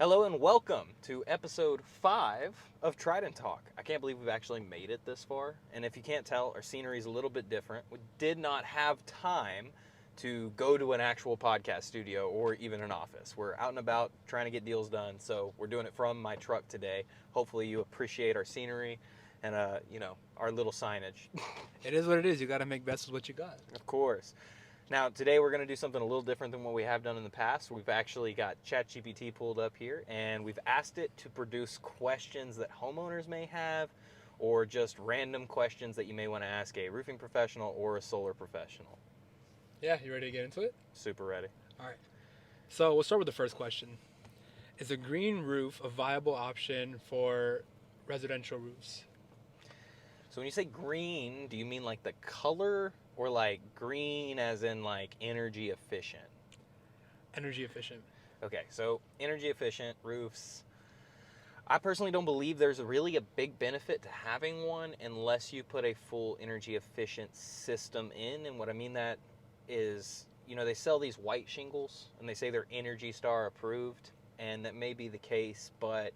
Hello and welcome to episode 5 of Trident Talk. I can't believe we've actually made it this far. And if you can't tell, our scenery is a little bit different. We did not have time to go to an actual podcast studio or even an office. We're out and about trying to get deals done, so we're doing it from my truck today. Hopefully you appreciate our scenery and our little signage. It is what it is. You got to make best with what you got. Of course. Now, today we're going to do something a little different than what we have done in the past. We've actually got ChatGPT pulled up here, and we've asked it to produce questions that homeowners may have, or just random questions that you may want to ask a roofing professional or a solar professional. Yeah, you ready to get into it? Super ready. All right. So we'll start with the first question. Is a green roof a viable option for residential roofs? So when you say green, do you mean like the color, or like green as in like energy efficient? Energy efficient. Okay, so energy efficient roofs. I personally don't believe there's really a big benefit to having one unless you put a full energy efficient system in. And what I mean that is, they sell these white shingles and they say they're Energy Star approved, and that may be the case, but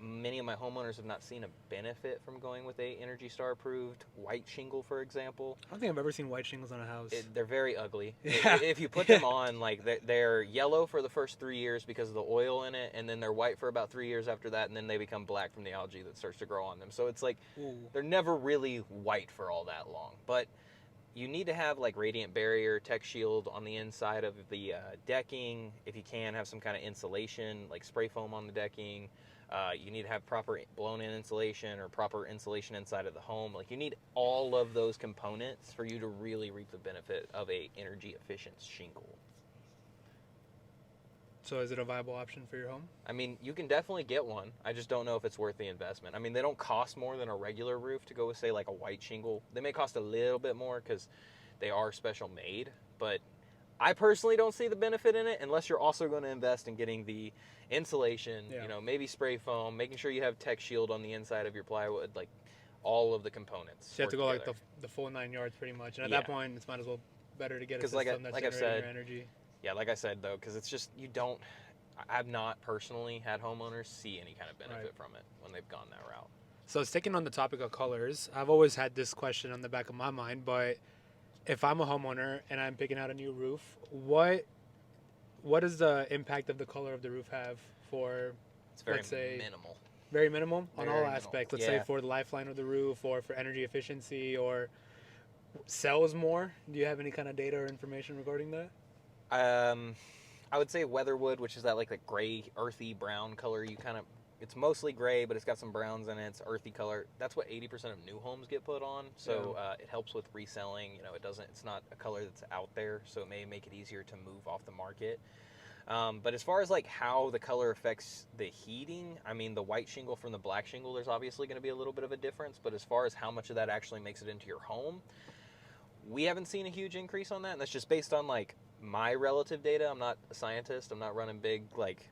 many of my homeowners have not seen a benefit from going with a Energy Star approved white shingle, for example. I don't think I've ever seen white shingles on a house. They're very ugly. Yeah. If you put them on, like they're yellow for the first 3 years because of the oil in it, and then they're white for about 3 years after that, and then they become black from the algae that starts to grow on them. So it's like they're never really white for all that long. But you need to have like radiant barrier, tech shield on the inside of the decking. If you can, have some kind of insulation, like spray foam on the decking. You need to have proper blown-in insulation or proper insulation inside of the home. Like, you need all of those components for you to really reap the benefit of a energy-efficient shingle. So is it a viable option for your home? I mean, you can definitely get one. I just don't know if it's worth the investment. I mean, they don't cost more than a regular roof to go with, say, like a white shingle. They may cost a little bit more because they are special made, but I personally don't see the benefit in it unless you're also going to invest in getting the insulation, maybe spray foam, making sure you have tech shield on the inside of your plywood, like all of the components. So you have to go together. Like the full 9 yards pretty much. And at that point, it's might as well better to get a system that's generating your energy. Yeah, like I said, though, because it's just, I've not personally had homeowners see any kind of benefit from it when they've gone that route. So sticking on the topic of colors, I've always had this question on the back of my mind, but if I'm a homeowner and I'm picking out a new roof, what does the impact of the color of the roof have for, it's very let's say, minimal. Very minimal on all minimal. aspects. Let's say for the lifeline of the roof, or for energy efficiency, or sells more. Do you have any kind of data or information regarding that? I would say weatherwood, which is that like a gray, earthy brown color. It's mostly gray, but it's got some browns in it. It's earthy color. That's what 80% of new homes get put on. So it helps with reselling. It's not a color that's out there, so it may make it easier to move off the market. But as far as like how the color affects the heating, I mean, the white shingle from the black shingle, there's obviously going to be a little bit of a difference. But as far as how much of that actually makes it into your home, we haven't seen a huge increase on that. And that's just based on like my relative data. I'm not a scientist. I'm not running big like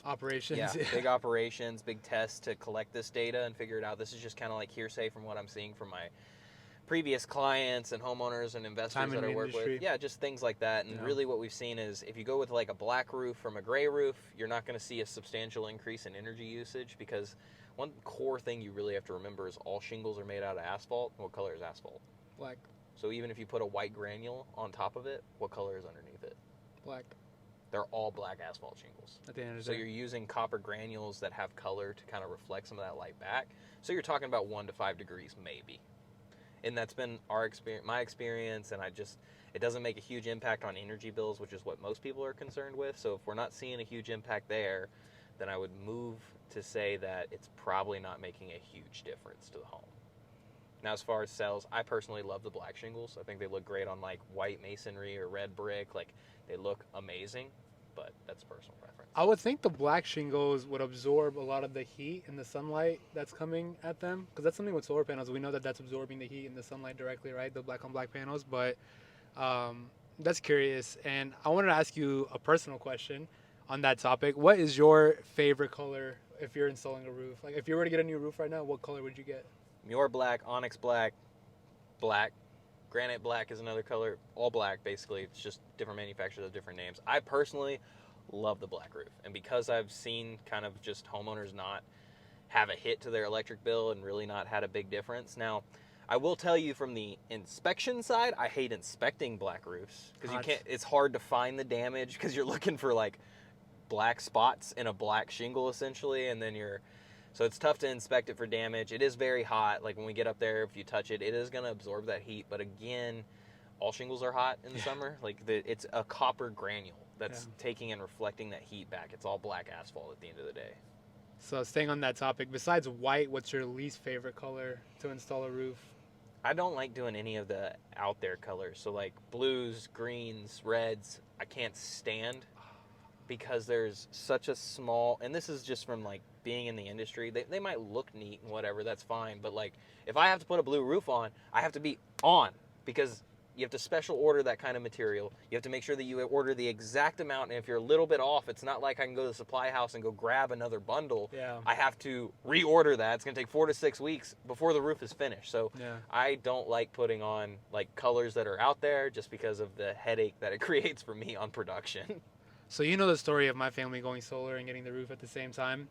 operations. Yeah, big operations, big tests to collect this data and figure it out. This is just kind of like hearsay from what I'm seeing from my previous clients and homeowners and investors that I work with. Yeah, just things like that. And really what we've seen is if you go with like a black roof from a gray roof, you're not going to see a substantial increase in energy usage, because one core thing you really have to remember is all shingles are made out of asphalt. What color is asphalt? Black. So even if you put a white granule on top of it, what color is underneath it? Black. They're all black asphalt shingles. At the end of the so day. You're using copper granules that have color to kind of reflect some of that light back. So you're talking about 1 to 5 degrees maybe. And that's been my experience, and it doesn't make a huge impact on energy bills, which is what most people are concerned with. So if we're not seeing a huge impact there, then I would move to say that it's probably not making a huge difference to the home. Now, as far as sales, I personally love the black shingles. I think they look great on like white masonry or red brick. Like, they look amazing, but that's personal preference. I would think the black shingles would absorb a lot of the heat and the sunlight that's coming at them, because that's something with solar panels. We know that that's absorbing the heat and the sunlight directly, right? The black on black panels. But that's curious. And I wanted to ask you a personal question on that topic. What is your favorite color if you're installing a roof? Like, if you were to get a new roof right now, what color would you get? Muir black, onyx black, black. Granite black is another color. All black, basically. It's just different manufacturers have different names. I personally love the black roof. And because I've seen kind of just homeowners not have a hit to their electric bill and really not had a big difference. Now, I will tell you from the inspection side, I hate inspecting black roofs because you can't. It's hard to find the damage because you're looking for like black spots in a black shingle essentially, and then so it's tough to inspect it for damage. It is very hot. Like when we get up there, if you touch it, it is going to absorb that heat. But again, all shingles are hot in the summer. Like it's a copper granule that's taking and reflecting that heat back. It's all black asphalt at the end of the day. So staying on that topic, besides white, what's your least favorite color to install a roof? I don't like doing any of the out there colors. So like blues, greens, reds, I can't stand because there's such a small, and this is just from like being in the industry, they might look neat and whatever, that's fine. But like if I have to put a blue roof on, I have to be on because you have to special order that kind of material. You have to make sure that you order the exact amount. And if you're a little bit off, it's not like I can go to the supply house and go grab another bundle. Yeah. I have to reorder that. It's going to take 4 to 6 weeks before the roof is finished. So I don't like putting on like colors that are out there just because of the headache that it creates for me on production. So you know the story of my family going solar and getting the roof at the same time.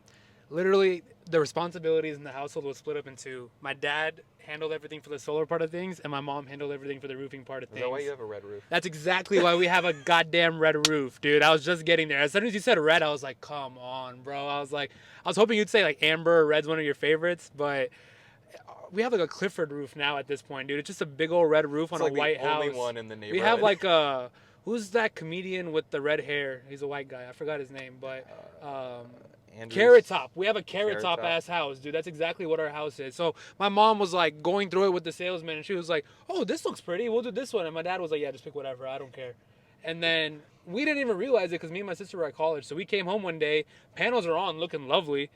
Literally, the responsibilities in the household was split up into my dad handled everything for the solar part of things, and my mom handled everything for the roofing part of things. Is that why you have a red roof? That's exactly why we have a goddamn red roof, dude. I was just getting there. As soon as you said red, I was like, come on, bro. I was hoping you'd say like amber or red's one of your favorites, but we have like a Clifford roof now at this point, dude. It's just a big old red roof on a white house. Only one in the neighborhood. We have like a who's that comedian with the red hair? He's a white guy. I forgot his name, but Carrot Top. We have a Carrot Top ass house, dude. That's exactly what our house is. So my mom was like going through it with the salesman, and she was like, "Oh, this looks pretty. We'll do this one." And my dad was like, "Yeah, just pick whatever. I don't care." And then we didn't even realize it because me and my sister were at college. So we came home one day, panels are on, looking lovely,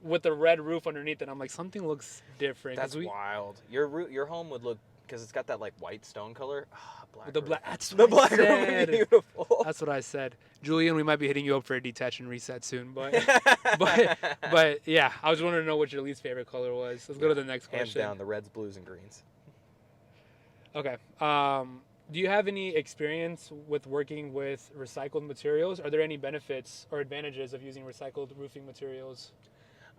with the red roof underneath, and I'm like, something looks different. That's wild. Your home would look, because it's got that like white stone color. Black the black. That's the black roof would be beautiful. That's what I said, Julian. We might be hitting you up for a detach and reset soon, but yeah, I was wanting to know what your least favorite color was. Let's go to the next question. Hands down, the reds, blues, and greens. Okay. Do you have any experience with working with recycled materials? Are there any benefits or advantages of using recycled roofing materials?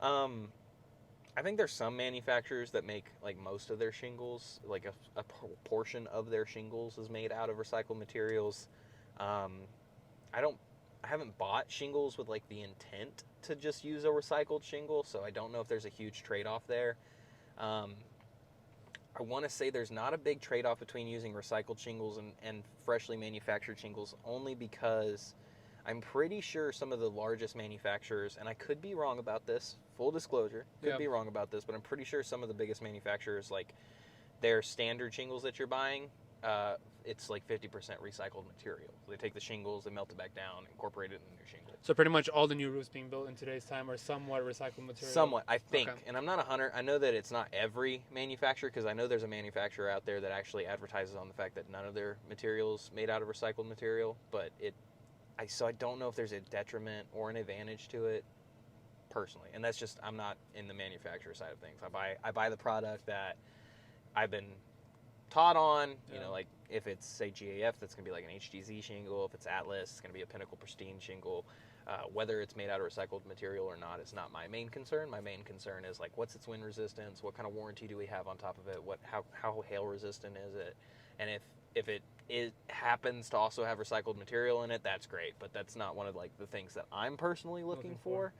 I think there's some manufacturers that make like most of their shingles, like a portion of their shingles is made out of recycled materials. I haven't bought shingles with like the intent to just use a recycled shingle, so I don't know if there's a huge trade-off there. I want to say there's not a big trade-off between using recycled shingles and freshly manufactured shingles, only because I'm pretty sure some of the largest manufacturers, and I could be wrong about this, full disclosure, could be wrong about this, but I'm pretty sure some of the biggest manufacturers, like their standard shingles that you're buying, it's like 50% recycled material. They take the shingles, they melt it back down, incorporate it in the new shingle. So pretty much all the new roofs being built in today's time are somewhat recycled material? Somewhat, I think. Okay. And I'm not 100. I know that it's not every manufacturer, because I know there's a manufacturer out there that actually advertises on the fact that none of their materials made out of recycled material, but so I don't know if there's a detriment or an advantage to it personally. And that's just, I'm not in the manufacturer side of things. I buy the product that I've been taught on, you know, like if it's say GAF, that's going to be like an HDZ shingle. If it's Atlas, it's going to be a Pinnacle Pristine shingle. Whether it's made out of recycled material or not is not my main concern. My main concern is like, what's its wind resistance? What kind of warranty do we have on top of it? How hail resistant is it? And if it happens to also have recycled material in it, that's great. But that's not one of like the things that I'm personally looking for.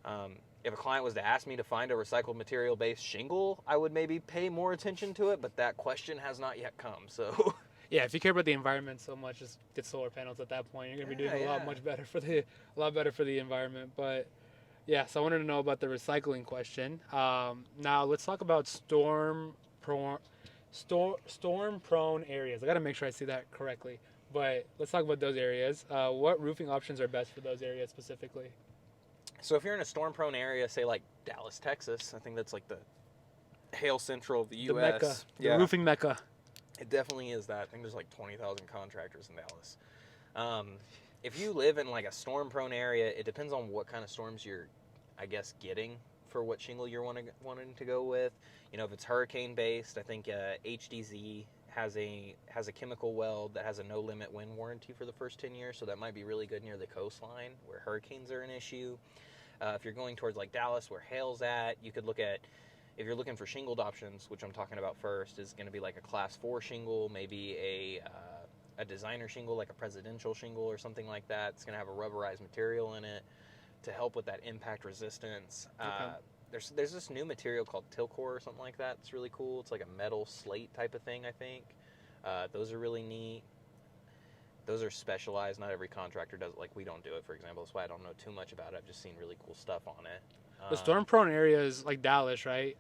Yeah. If a client was to ask me to find a recycled material based shingle, I would maybe pay more attention to it. But that question has not yet come. So yeah, if you care about the environment so much, just get solar panels at that point. You're gonna be doing a lot better for the environment. But yeah, so I wanted to know about the recycling question. Now let's talk about storm prone areas. I got to make sure I see that correctly. But let's talk about those areas. What roofing options are best for those areas specifically? So if you're in a storm prone area, say like Dallas, Texas, I think that's like the hail central of the U.S. The Mecca, the roofing Mecca. It definitely is that. I think there's like 20,000 contractors in Dallas. If you live in like a storm prone area, it depends on what kind of storms you're, I guess, getting for what shingle you're wanting to go with. You know, if it's hurricane based, I think HDZ has a chemical weld that has a no limit wind warranty for the first 10 years, so that might be really good near the coastline where hurricanes are an issue. If you're going towards like Dallas where hail's at, you could look at, if you're looking for shingled options, which I'm talking about first, is going to be like a class 4 shingle, maybe a designer shingle, like a presidential shingle or something like that. It's going to have a rubberized material in it to help with that impact resistance. Okay. There's this new material called Tilcor or something like that. It's really cool. It's like a metal slate type of thing, I think. Those are really neat. Those are specialized. Not every contractor does it. Like, we don't do it, for example. That's why I don't know too much about it. I've just seen really cool stuff on it. The storm-prone areas like Dallas, right?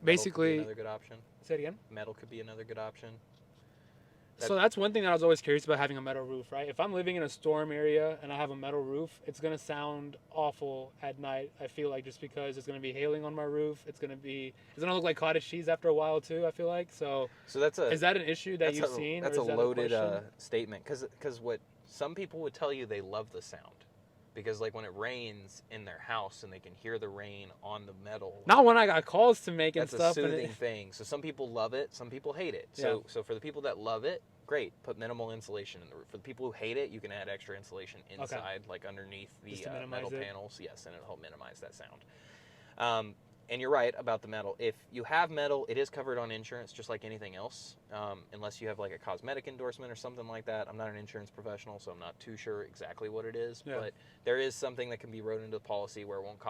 Basically, metal could be another good option. Say it again. Metal could be another good option. So that's one thing that I was always curious about having a metal roof, right? If I'm living in a storm area and I have a metal roof, it's going to sound awful at night, I feel like, just because it's going to be hailing on my roof. It's going to look like cottage cheese after a while, too, I feel like. So is that an issue that you've seen? That's a loaded statement, because what some people would tell you, they love the sound. Because, like, when it rains in their house and they can hear the rain on the metal. Not when I got calls to make and stuff. That's a soothing thing. So some people love it. Some people hate it. So for the people that love it, great. Put minimal insulation in the roof. For the people who hate it, you can add extra insulation inside, like underneath the metal panels. Yes, and it'll help minimize that sound. And you're right about the metal. If you have metal, it is covered on insurance just like anything else, unless you have like a cosmetic endorsement or something like that. I'm not an insurance professional, so I'm not too sure exactly what it is, but there is something that can be wrote into the policy where it won't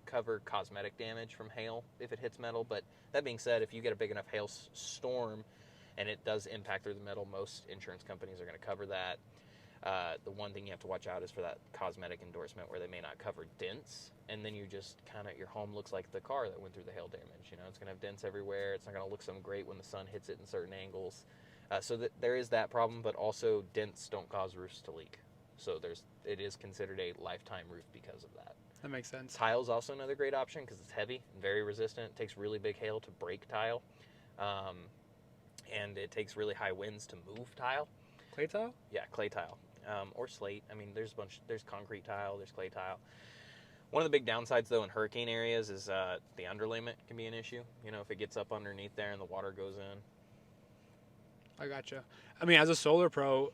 cover cosmetic damage from hail if it hits metal. But that being said, if you get a big enough hail storm and it does impact through the metal, most insurance companies are going to cover that. The one thing you have to watch out is for that cosmetic endorsement where they may not cover dents, and then you just your home looks like the car that went through the hail damage. You know, it's going to have dents everywhere. It's not going to look so great when the sun hits it in certain angles. So there is that problem, but also dents don't cause roofs to leak. So it is considered a lifetime roof because of that. That makes sense. Tile is also another great option because it's heavy and very resistant. It takes really big hail to break tile, and it takes really high winds to move tile. Clay tile? Yeah, clay tile. Or slate. I mean, there's concrete tile, there's clay tile. One of the big downsides, though, in hurricane areas is the underlayment can be an issue. You know, if it gets up underneath there and the water goes in. I gotcha. I mean, as a solar pro,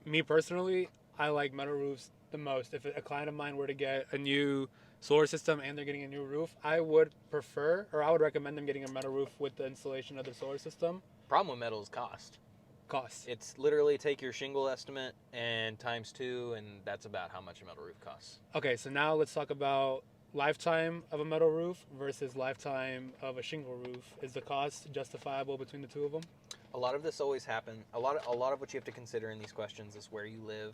me personally, I like metal roofs the most. If a client of mine were to get a new solar system and they're getting a new roof, I would recommend them getting a metal roof with the installation of the solar system. Problem with metal is cost. It's literally take your shingle estimate and times 2, and that's about how much a metal roof costs. Okay, so now let's talk about lifetime of a metal roof versus lifetime of a shingle roof. Is the cost justifiable between the two of them? A lot of this always happens. A lot of what you have to consider in these questions is where you live,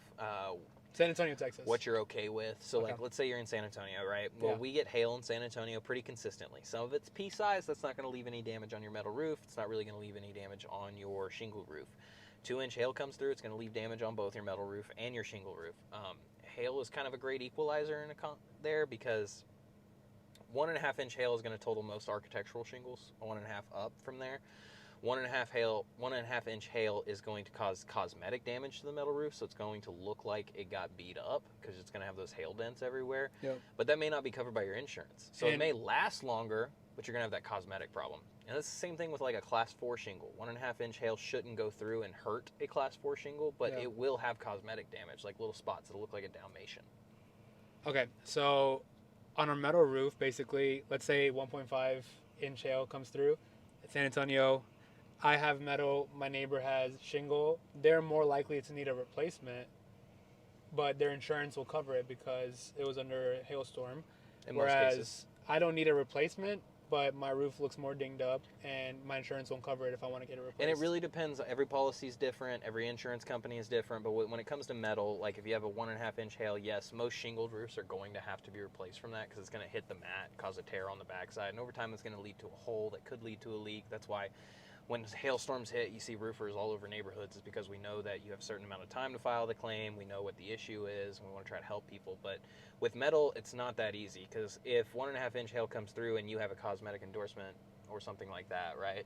San Antonio, Texas. What you're okay with. So, like, let's say you're in San Antonio, right? Well, we get hail in San Antonio pretty consistently. Some of it's pea size. That's not going to leave any damage on your metal roof. It's not really going to leave any damage on your shingle roof. 2-inch hail comes through. It's going to leave damage on both your metal roof and your shingle roof. Hail is kind of a great equalizer there because 1.5-inch hail is going to total most architectural shingles. 1.5 up from there. 1.5-inch hail is going to cause cosmetic damage to the metal roof, so it's going to look like it got beat up because it's going to have those hail dents everywhere. Yep. But that may not be covered by your insurance. So it may last longer, but you're going to have that cosmetic problem. And it's the same thing with like a class 4 shingle. 1.5-inch hail shouldn't go through and hurt a class 4 shingle, but it will have cosmetic damage, like little spots. It'll look like a Dalmatian. Okay, so on a metal roof, basically, let's say 1.5-inch hail comes through. San Antonio, I have metal, my neighbor has shingle. They're more likely to need a replacement, but their insurance will cover it because it was under a hailstorm. Whereas I don't need a replacement, but my roof looks more dinged up, and my insurance won't cover it if I want to get it replaced. And it really depends. Every policy is different. Every insurance company is different. But when it comes to metal, like if you have a 1.5-inch hail, yes, most shingled roofs are going to have to be replaced from that because it's going to hit the mat, cause a tear on the backside, and over time it's going to lead to a hole that could lead to a leak. That's why when hailstorms hit, you see roofers all over neighborhoods is because we know that you have a certain amount of time to file the claim. We know what the issue is, and we want to try to help people. But with metal, it's not that easy because if 1.5-inch hail comes through and you have a cosmetic endorsement or something like that, right,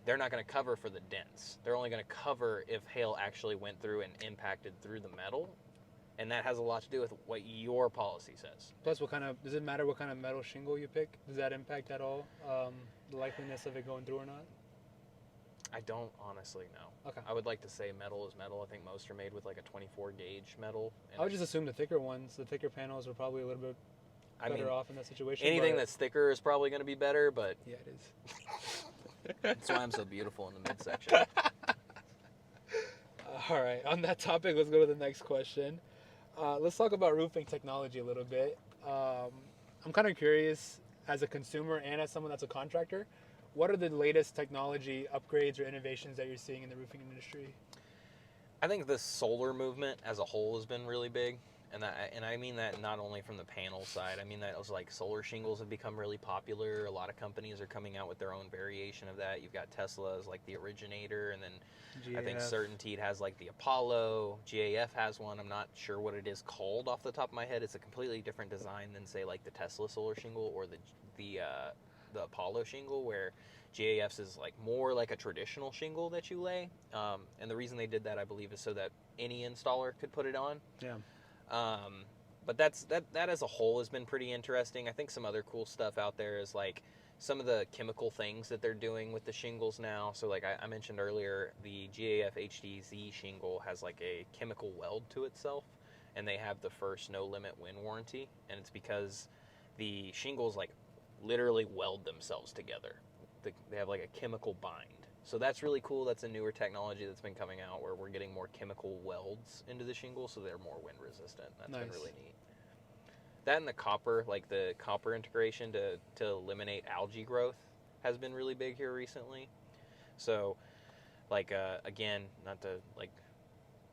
they're not going to cover for the dents. They're only going to cover if hail actually went through and impacted through the metal, and that has a lot to do with what your policy says. Plus, does it matter what kind of metal shingle you pick? Does that impact at all the likeliness of it going through or not? I don't honestly know. Okay. I would like to say metal is metal. I think most are made with like a 24 gauge metal. I would just assume the thicker ones, the thicker panels, are probably a little bit better off in that situation. Anything that's thicker is probably going to be better, but yeah, it is. that's why I'm so beautiful in the midsection. All right. On that topic, let's go to the next question. Let's talk about roofing technology a little bit. I'm kind of curious, as a consumer and as someone that's a contractor, what are the latest technology upgrades or innovations that you're seeing in the roofing industry? I think the solar movement as a whole has been really big. And I mean that not only from the panel side. I mean that it was like solar shingles have become really popular. A lot of companies are coming out with their own variation of that. You've got Tesla as like the originator, and then GAF. I think CertainTeed has like the Apollo. GAF has one. I'm not sure what it is called off the top of my head. It's a completely different design than say like the Tesla solar shingle or the Apollo shingle, where GAF's is like more like a traditional shingle that you lay. And the reason they did that, I believe, is so that any installer could put it on. Yeah. But that as a whole has been pretty interesting. I think some other cool stuff out there is like some of the chemical things that they're doing with the shingles now. So like I mentioned earlier, the GAF HDZ shingle has like a chemical weld to itself, and they have the first no limit wind warranty, and it's because the shingles like literally weld themselves together. They have like a chemical bind. So that's really cool. That's a newer technology that's been coming out where we're getting more chemical welds into the shingle so they're more wind resistant. That's been really neat. That and the copper, like the copper integration to eliminate algae growth has been really big here recently. So like again, not to like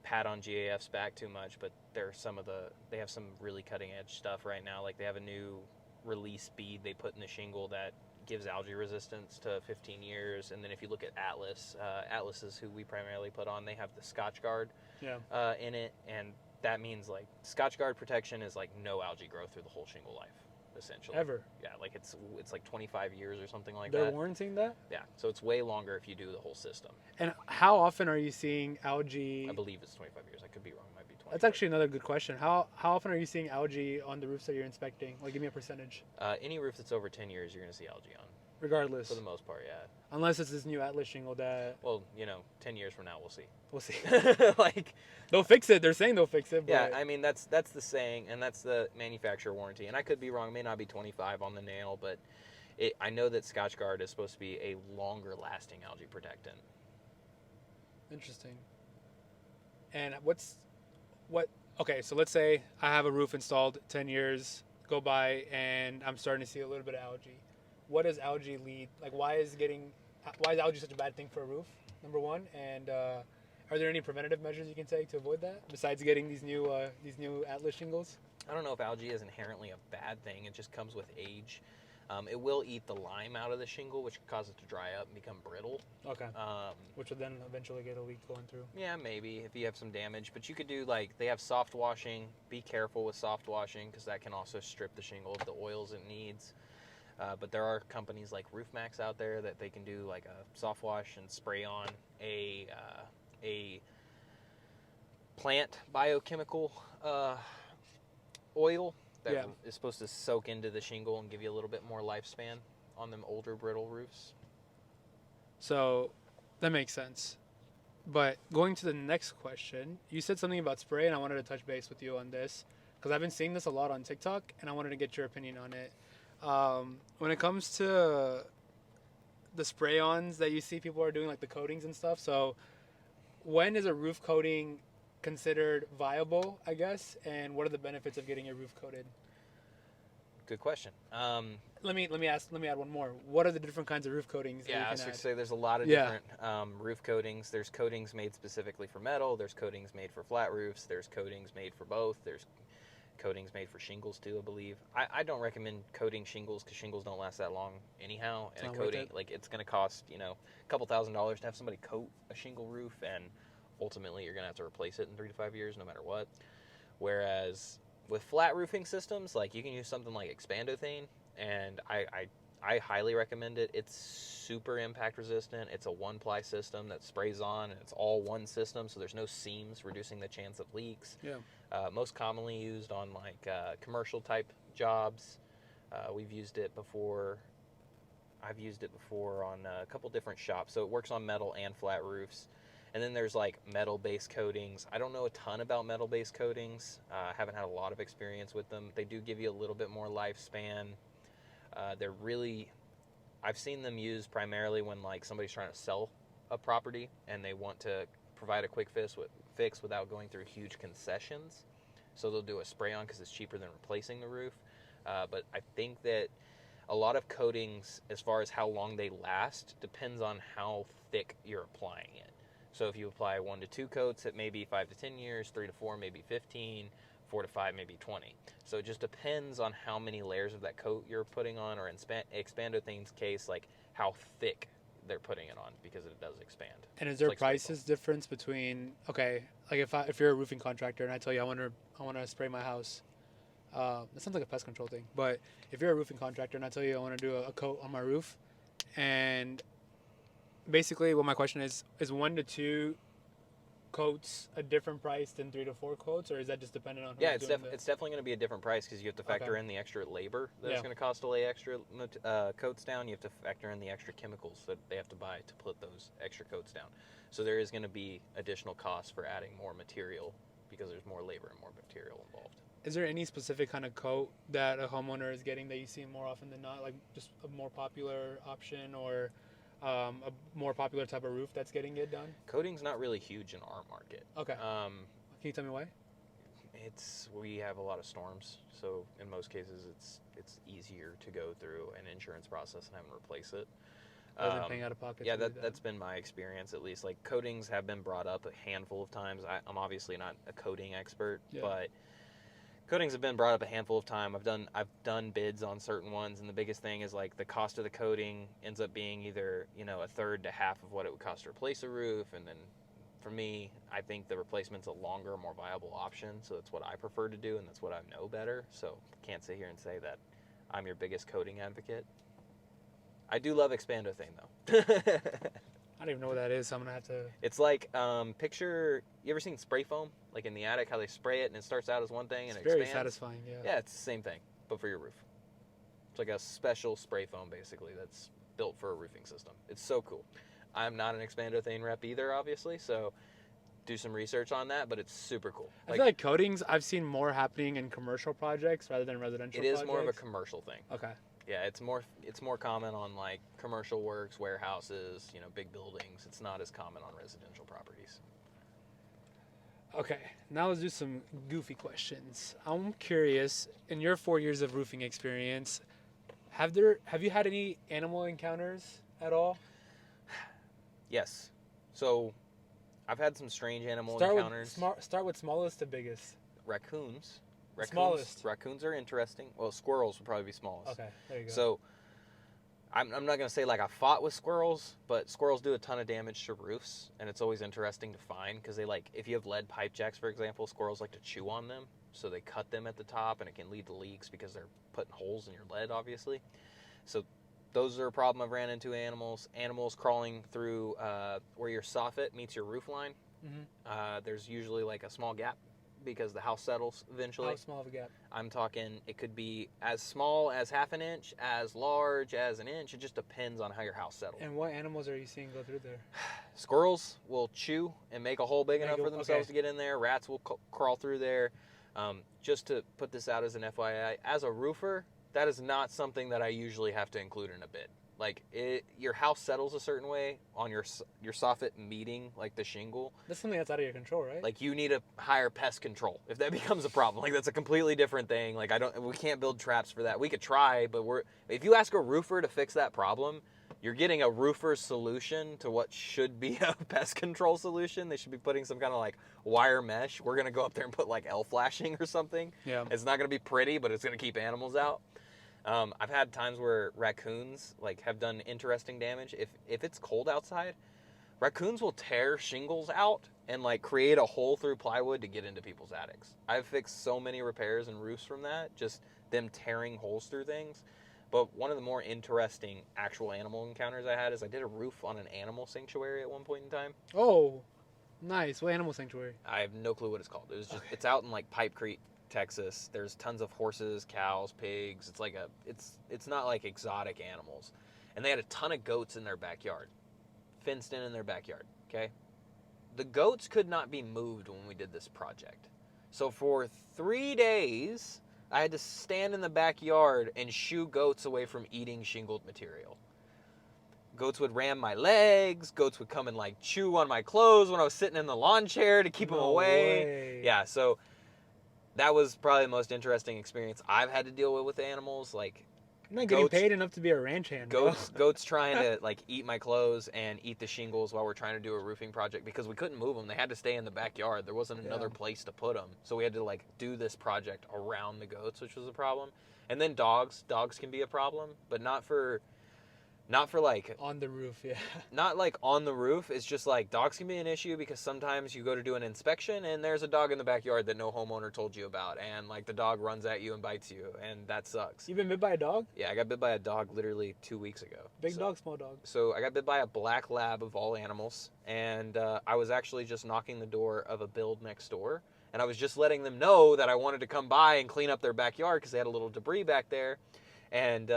pat on GAF's back too much, but they have some really cutting edge stuff right now. Like they have a new release bead they put in the shingle that gives algae resistance to 15 years. And then if you look at Atlas, Atlas is who we primarily put on. They have the Scotch Guard in it, and that means like Scotch Guard protection is like no algae growth through the whole shingle life, essentially. Ever? Yeah, like it's like 25 years or something like that. They're warranting that? Yeah, so it's way longer if you do the whole system. And how often are you seeing algae? I believe it's 25 years. I could be wrong. It might be 20. That's actually another good question. How often are you seeing algae on the roofs that you're inspecting? Like, give me a percentage. Any roof that's over 10 years, you're going to see algae on. Regardless. For the most part, yeah. Unless it's this new Atlas shingle that... Well, 10 years from now, we'll see. We'll see. Like... They'll fix it. They're saying they'll fix it, but... Yeah, I mean, that's the saying, and that's the manufacturer warranty. And I could be wrong. It may not be 25 on the nail, but I know that Scotch Guard is supposed to be a longer-lasting algae protectant. Interesting. And okay, so let's say I have a roof installed, 10 years go by, and I'm starting to see a little bit of algae. What does algae lead? Like, why is algae such a bad thing for a roof? Number one, and are there any preventative measures you can take to avoid that besides getting these new Atlas shingles? I don't know if algae is inherently a bad thing. It just comes with age. It will eat the lime out of the shingle, which can cause it to dry up and become brittle. Okay. Which will then eventually get a leak going through. Yeah, maybe if you have some damage. But you could do they have soft washing. Be careful with soft washing because that can also strip the shingle of the oils it needs. But there are companies like RoofMax out there that they can do like a soft wash and spray on a plant biochemical oil that is supposed to soak into the shingle and give you a little bit more lifespan on them older brittle roofs. So that makes sense. But going to the next question, you said something about spray, and I wanted to touch base with you on this because I've been seeing this a lot on TikTok, and I wanted to get your opinion on it. When it comes to the spray-ons that you see people are doing, like the coatings and stuff, so when is a roof coating considered viable, I guess, and what are the benefits of getting your roof coated? Good question. Let me add one more. What are the different kinds of roof coatings? Yeah, I was going to say there's a lot of different roof coatings. There's coatings made specifically for metal. There's coatings made for flat roofs. There's coatings made for both. There's coatings made for shingles too, I believe. I don't recommend coating shingles because shingles don't last that long anyhow. And a coating, it's going to cost a couple $1,000s to have somebody coat a shingle roof, and ultimately you're going to have to replace it in 3 to 5 years, no matter what. Whereas with flat roofing systems, you can use something like Expandothane, and I highly recommend it. It's super impact resistant. It's a one-ply system that sprays on, and it's all one system, so there's no seams, reducing the chance of leaks. Yeah. Most commonly used on commercial type jobs. We've used it before I've used it before on a couple different shops. So it works on metal and flat roofs. And then there's like metal-based coatings. I don't know a ton about metal-based coatings. Haven't had a lot of experience with them. They do give you a little bit more lifespan. They're really, I've seen them used primarily when like somebody's trying to sell a property and they want to provide a quick fix without going through huge concessions. So they'll do a spray-on because it's cheaper than replacing the roof. But I think that a lot of coatings, as far as how long they last, depends on how thick you're applying it. So if you apply 1 to 2 coats, it may be 5 to 10 years, 3 to 4, maybe 15, 4 to 5, maybe 20. So it just depends on how many layers of that coat you're putting on, or in Expandothane's case, like how thick they're putting it on, because it does expand. And is there prices difference between, okay, like if you're a roofing contractor and I tell you I want to spray my house, that sounds like a pest control thing, but if you're a roofing contractor and I tell you I want to do a coat on my roof, and basically what my question is 1 to 2 coats a different price than 3 to 4 coats, or is that just dependent on who's it's definitely going to be a different price, because you have to factor in the extra labor that it's going to cost to lay extra coats down. You have to factor in the extra chemicals that they have to buy to put those extra coats down. So there is going to be additional costs for adding more material, because there's more labor and more material involved. Is there any specific kind of coat that a homeowner is getting that you see more often than not, like just a more popular option, or a more popular type of roof that's getting it done? Coating's not really huge in our market. Okay. Can you tell me why? We have a lot of storms, so in most cases it's easier to go through an insurance process and having to replace it. Rather than paying out of pocket. Yeah, that's been my experience, at least. Like, coatings have been brought up a handful of times. I'm obviously not a coating expert, but coatings have been brought up a handful of times. I've done bids on certain ones, and the biggest thing is like the cost of the coating ends up being either, a third to half of what it would cost to replace a roof. And then for me, I think the replacement's a longer, more viable option. So that's what I prefer to do, and that's what I know better. So can't sit here and say that I'm your biggest coating advocate. I do love Expandothane though. I don't even know what that is, so I'm gonna have to. It's like, picture, you ever seen spray foam? Like in the attic, how they spray it and it starts out as one thing and it expands? It's very satisfying, yeah. Yeah, it's the same thing, but for your roof. It's like a special spray foam, basically, that's built for a roofing system. It's so cool. I'm not an Expandothane rep either, obviously, so do some research on that, but it's super cool. I feel like coatings, I've seen more happening in commercial projects rather than residential projects. It is more of a commercial thing. Okay. Yeah, it's more common on like commercial works, warehouses, big buildings. It's not as common on residential properties. Okay, now let's do some goofy questions. I'm curious, in your 4 years of roofing experience, have you had any animal encounters at all? Yes. So I've had some strange animal encounters. Start with smallest to biggest. Raccoons. Smallest. Raccoons are interesting. Well, squirrels would probably be smallest. Okay, there you go. So I'm not going to say like I fought with squirrels, but squirrels do a ton of damage to roofs, and it's always interesting to find, because they if you have lead pipe jacks, for example, squirrels like to chew on them, so they cut them at the top, and it can lead to leaks because they're putting holes in your lead, obviously. So those are a problem I've ran into. Animals crawling through where your soffit meets your roof line. Mm-hmm. There's usually like a small gap, because the house settles eventually. How small of a gap? I'm talking, it could be as small as half an inch, as large as an inch. It just depends on how your house settles. And what animals are you seeing go through there? Squirrels will chew and make a hole big enough for themselves to get in there. Rats will crawl through there. Just to put this out as an FYI, as a roofer, that is not something that I usually have to include in a bid. Like, your house settles a certain way on your soffit meeting, like, the shingle. That's something that's out of your control, right? Like, you need to hire pest control if that becomes a problem. Like, that's a completely different thing. Like, we can't build traps for that. We could try, but if you ask a roofer to fix that problem, you're getting a roofer's solution to what should be a pest control solution. They should be putting some kind of, like, wire mesh. We're going to go up there and put, like, L flashing or something. Yeah. It's not going to be pretty, but it's going to keep animals out. I've had times where raccoons have done interesting damage. If it's cold outside, raccoons will tear shingles out and create a hole through plywood to get into people's attics. I've fixed so many repairs and roofs from that, just them tearing holes through things. But one of the more interesting actual animal encounters I had is I did a roof on an animal sanctuary at one point in time. Oh, nice. What animal sanctuary? I have no clue what it's called. It was just It's out in Pipe Creek, Texas. There's tons of horses, cows, pigs. It's not like exotic animals. and they had a ton of goats in their backyard, fenced in their backyard, okay? The goats could not be moved when we did this project. So for 3 days, I had to stand in the backyard and shoo goats away from eating shingled material. Goats would ram my legs. Goats would come and like chew on my clothes when I was sitting in the lawn chair to keep them away. Way. Yeah, so that was probably the most interesting experience I've had to deal with animals. Like, you're not getting paid enough to be a ranch hand. Goats trying to like eat my clothes and eat the shingles while we're trying to do a roofing project because we couldn't move them. They had to stay in the backyard. There wasn't another place to put them, so we had to like do this project around the goats, which was a problem. And then dogs can be a problem, but not for like on the roof, yeah. Not like on the roof. It's just like dogs can be an issue because sometimes you go to do an inspection and there's a dog in the backyard that no homeowner told you about, and like the dog runs at you and bites you, and that sucks. You've been bit by a dog? Yeah, I got bit by a dog literally 2 weeks ago. Big dog, small dog? So I got bit by a black lab of all animals, and I was actually just knocking the door of a build next door, and I was just letting them know that I wanted to come by and clean up their backyard because they had a little debris back there. And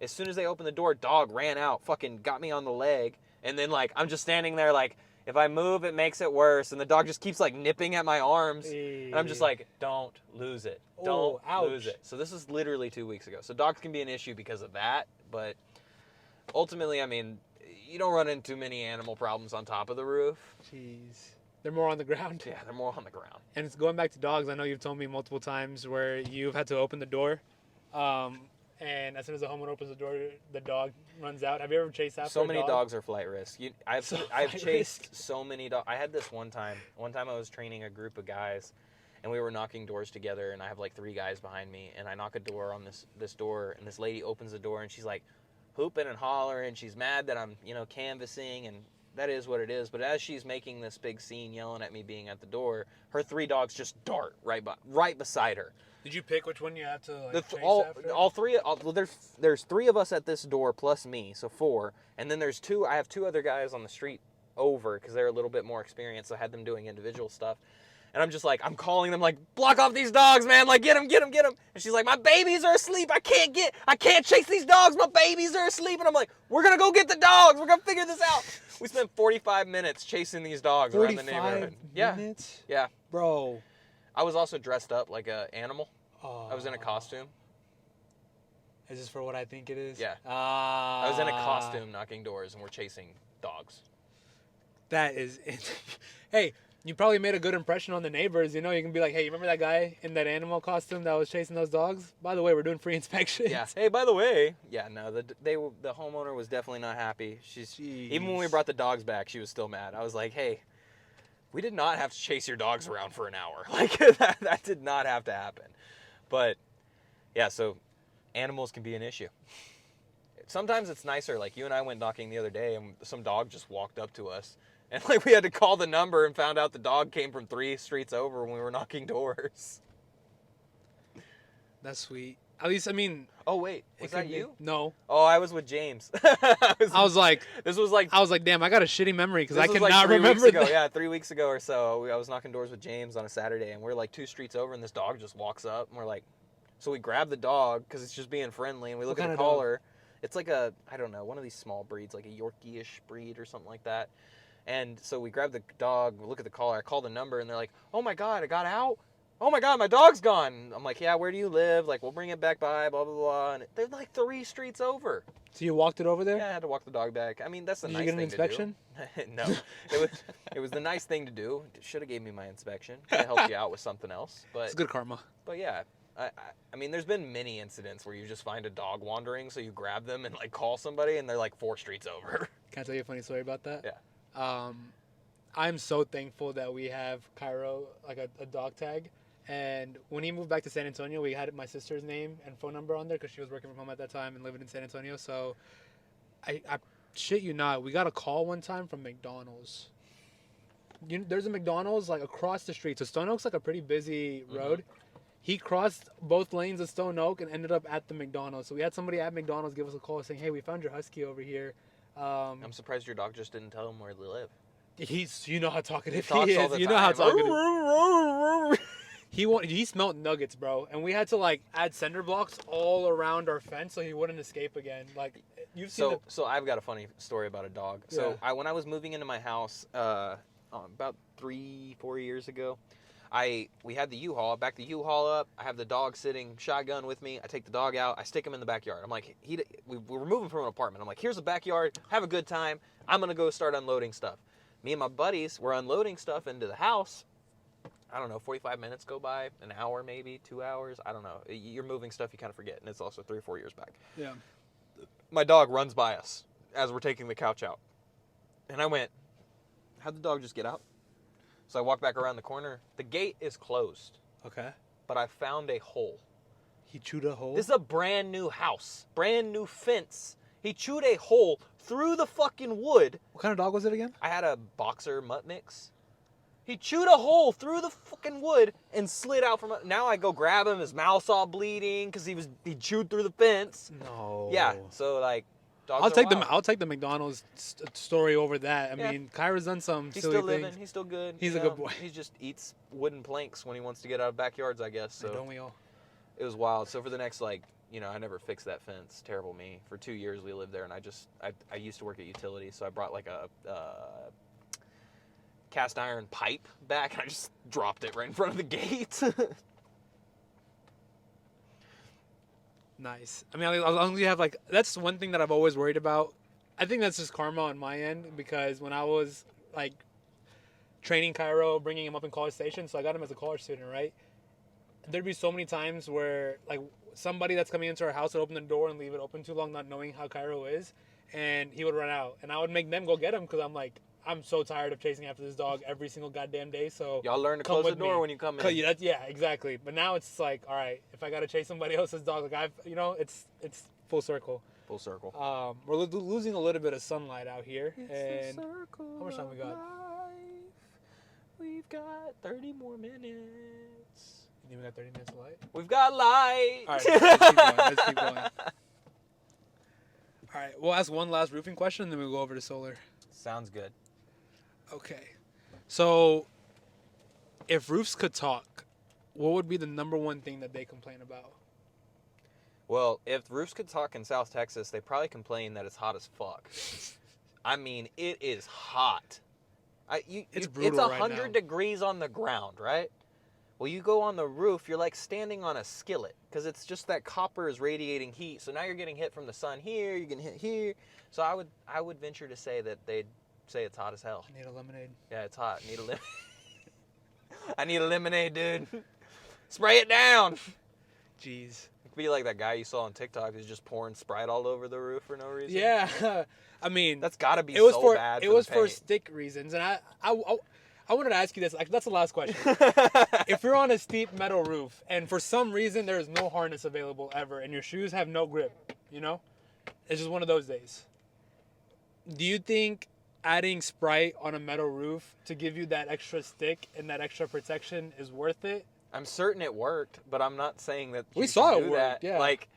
as soon as they opened the door, dog ran out, fucking got me on the leg. And then, like, I'm just standing there, like, if I move, it makes it worse. And the dog just keeps, like, nipping at my arms. And I'm just like, don't lose it. Don't lose it. So this is literally 2 weeks ago. So dogs can be an issue because of that. But ultimately, I mean, you don't run into many animal problems on top of the roof. Jeez. They're more on the ground. Yeah, they're more on the ground. And it's going back to dogs. I know you've told me multiple times where you've had to open the door. And as soon as the homeowner opens the door, the dog runs out. Have you ever chased after So a many dog? dogs are flight risk. I've chased so many dogs. I had this one time. One time I was training a group of guys, and we were knocking doors together, and I have like 3 guys behind me, and I knock a door on this door, and this lady opens the door, and she's like hooping and hollering, and she's mad that I'm, canvassing, and that is what it is. But as she's making this big scene, yelling at me being at the door, her 3 dogs just dart right beside her. Did you pick which one you have to chase after? All 3. Well, there's 3 of us at this door plus me, so 4. And then there's 2. I have 2 other guys on the street over because they're a little bit more experienced. So I had them doing individual stuff, and I'm just like, I'm calling them like, block off these dogs, man! Like, get them! And she's like, my babies are asleep. I can't chase these dogs. My babies are asleep. And I'm like, we're gonna go get the dogs. We're gonna figure this out. We spent 45 minutes chasing these dogs around the neighborhood. 45 minutes? Yeah. Bro. I was also dressed up like an animal. Oh. I was in a costume. Is this for what I think it is? Yeah. I was in a costume knocking doors, and we're chasing dogs. That is... Hey, you probably made a good impression on the neighbors. You can be like, hey, you remember that guy in that animal costume that was chasing those dogs? By the way, we're doing free inspections. Yeah. Hey, by the way. Yeah, no, the homeowner was definitely not happy. Even when we brought the dogs back, she was still mad. I was like, hey, we did not have to chase your dogs around for an hour. Like, that did not have to happen. But, yeah, so animals can be an issue. Sometimes it's nicer. Like, you and I went knocking the other day, and some dog just walked up to us. And, like, we had to call the number and found out the dog came from 3 streets over when we were knocking doors. That's sweet. At least, I mean... Oh, wait. Was that you? No. Oh, I was with James. I was like, damn, I got a shitty memory because I cannot remember that. Yeah, 3 weeks ago or so, I was knocking doors with James on a Saturday, and we're like 2 streets over, and this dog just walks up, and we're like, so we grab the dog because it's just being friendly, and we look at the collar. It's like I don't know, one of these small breeds, like a Yorkie-ish breed or something like that. And so we grab the dog, we look at the collar, I call the number, and they're like, oh my God, I got out? Oh my God, my dog's gone. I'm like, yeah, where do you live? Like, we'll bring it back by, blah, blah, blah. And they're like 3 streets over. So you walked it over there? Yeah, I had to walk the dog back. I mean, that's the nice thing to do. Did you get an inspection? No. It was the nice thing to do. Should have gave me my inspection. Could have helped you out with something else. But it's good karma. But yeah, I mean, there's been many incidents where you just find a dog wandering, so you grab them and like call somebody, and they're like 4 streets over. Can I tell you a funny story about that? Yeah. I'm so thankful that we have Cairo, like a dog tag. And when he moved back to San Antonio, we had my sister's name and phone number on there because she was working from home at that time and living in San Antonio. So I shit you not, we got a call one time from McDonald's. There's a McDonald's like across the street. So Stone Oak's like a pretty busy road. Mm-hmm. He crossed both lanes of Stone Oak and ended up at the McDonald's. So we had somebody at McDonald's give us a call saying, hey, we found your husky over here. I'm surprised your dog just didn't tell him where they live. You know how talkative he is. You know how talkative. He smelled nuggets, bro, and we had to like add cinder blocks all around our fence so he wouldn't escape again. Like you've seen. So I've got a funny story about a dog. So when I was moving into my house about 3-4 years ago, we had the U-Haul. I backed the U-Haul up. I have the dog sitting shotgun with me. I take the dog out. I stick him in the backyard. I'm like, we were moving from an apartment. I'm like, here's a backyard. Have a good time. I'm gonna go start unloading stuff. Me and my buddies were unloading stuff into the house. I don't know, 45 minutes go by, an hour maybe, 2 hours. I don't know. You're moving stuff, you kind of forget, and it's also 3 or 4 years back. Yeah. My dog runs by us as we're taking the couch out. And I went, how'd the dog just get out? So I walk back around the corner. The gate is closed. Okay. But I found a hole. He chewed a hole? This is a brand new house. Brand new fence. He chewed a hole through the fucking wood. What kind of dog was it again? I had a boxer mutt mix. He chewed a hole through the fucking wood and slid out from. Now I go grab him. His mouth's all bleeding because he chewed through the fence. No. Yeah. So like, dogs I'll take the McDonald's story over that. I mean, Kyra's done some He's silly still living. things. He's still good. He's a good boy. He just eats wooden planks when he wants to get out of backyards, I guess. So don't we all? It was wild. So for the next I never fixed that fence. Terrible me. For 2 years we lived there, and I used to work at utilities, so I brought like a cast iron pipe back, and I just dropped it right in front of the gate. Nice. I mean, as long as you have that's one thing that I've always worried about. I think that's just karma on my end, because when I was like training Cairo, bringing him up in College Station, so I got him as a college student, right? There'd be so many times where like somebody that's coming into our house would open the door and leave it open too long, not knowing how Cairo is, and he would run out, and I would make them go get him because I'm so tired of chasing after this dog every single goddamn day. So y'all learn to close the door when you come in. Yeah, exactly. But now it's like, all right, if I gotta chase somebody else's dog, like it's full circle. Full circle. We're losing a little bit of sunlight out here. It's and how much time we got? Life. We've got 30 more minutes. You think we got 30 minutes of light? We've got light. All right, let's keep going. All right, we'll ask one last roofing question, and then we'll go over to solar. Sounds good. Okay. So, if roofs could talk, what would be the number one thing that they complain about? Well, if roofs could talk in South Texas, they probably complain that it's hot as fuck. I mean, it is hot. It's brutal. It's 100 degrees on the ground, right? Well, you go on the roof, you're like standing on a skillet, because it's just that copper is radiating heat. So now you're getting hit from the sun here, you're getting hit here. So I would venture to say that they'd say it's hot as hell. I need a lemonade. Yeah, it's hot. Need a lemonade. I need a lemonade, dude. Spray it down. Jeez. It could be like that guy you saw on TikTok who's just pouring Sprite all over the roof for no reason. Yeah. I mean, that's got to be bad. It was for stick reasons, and I wanted to ask you this. That's the last question. If you're on a steep metal roof and for some reason there is no harness available ever, and your shoes have no grip, it's just one of those days. Do you think adding Sprite on a metal roof to give you that extra stick and that extra protection is worth it? I'm certain it worked, but I'm not saying that we saw it work. Yeah. Like,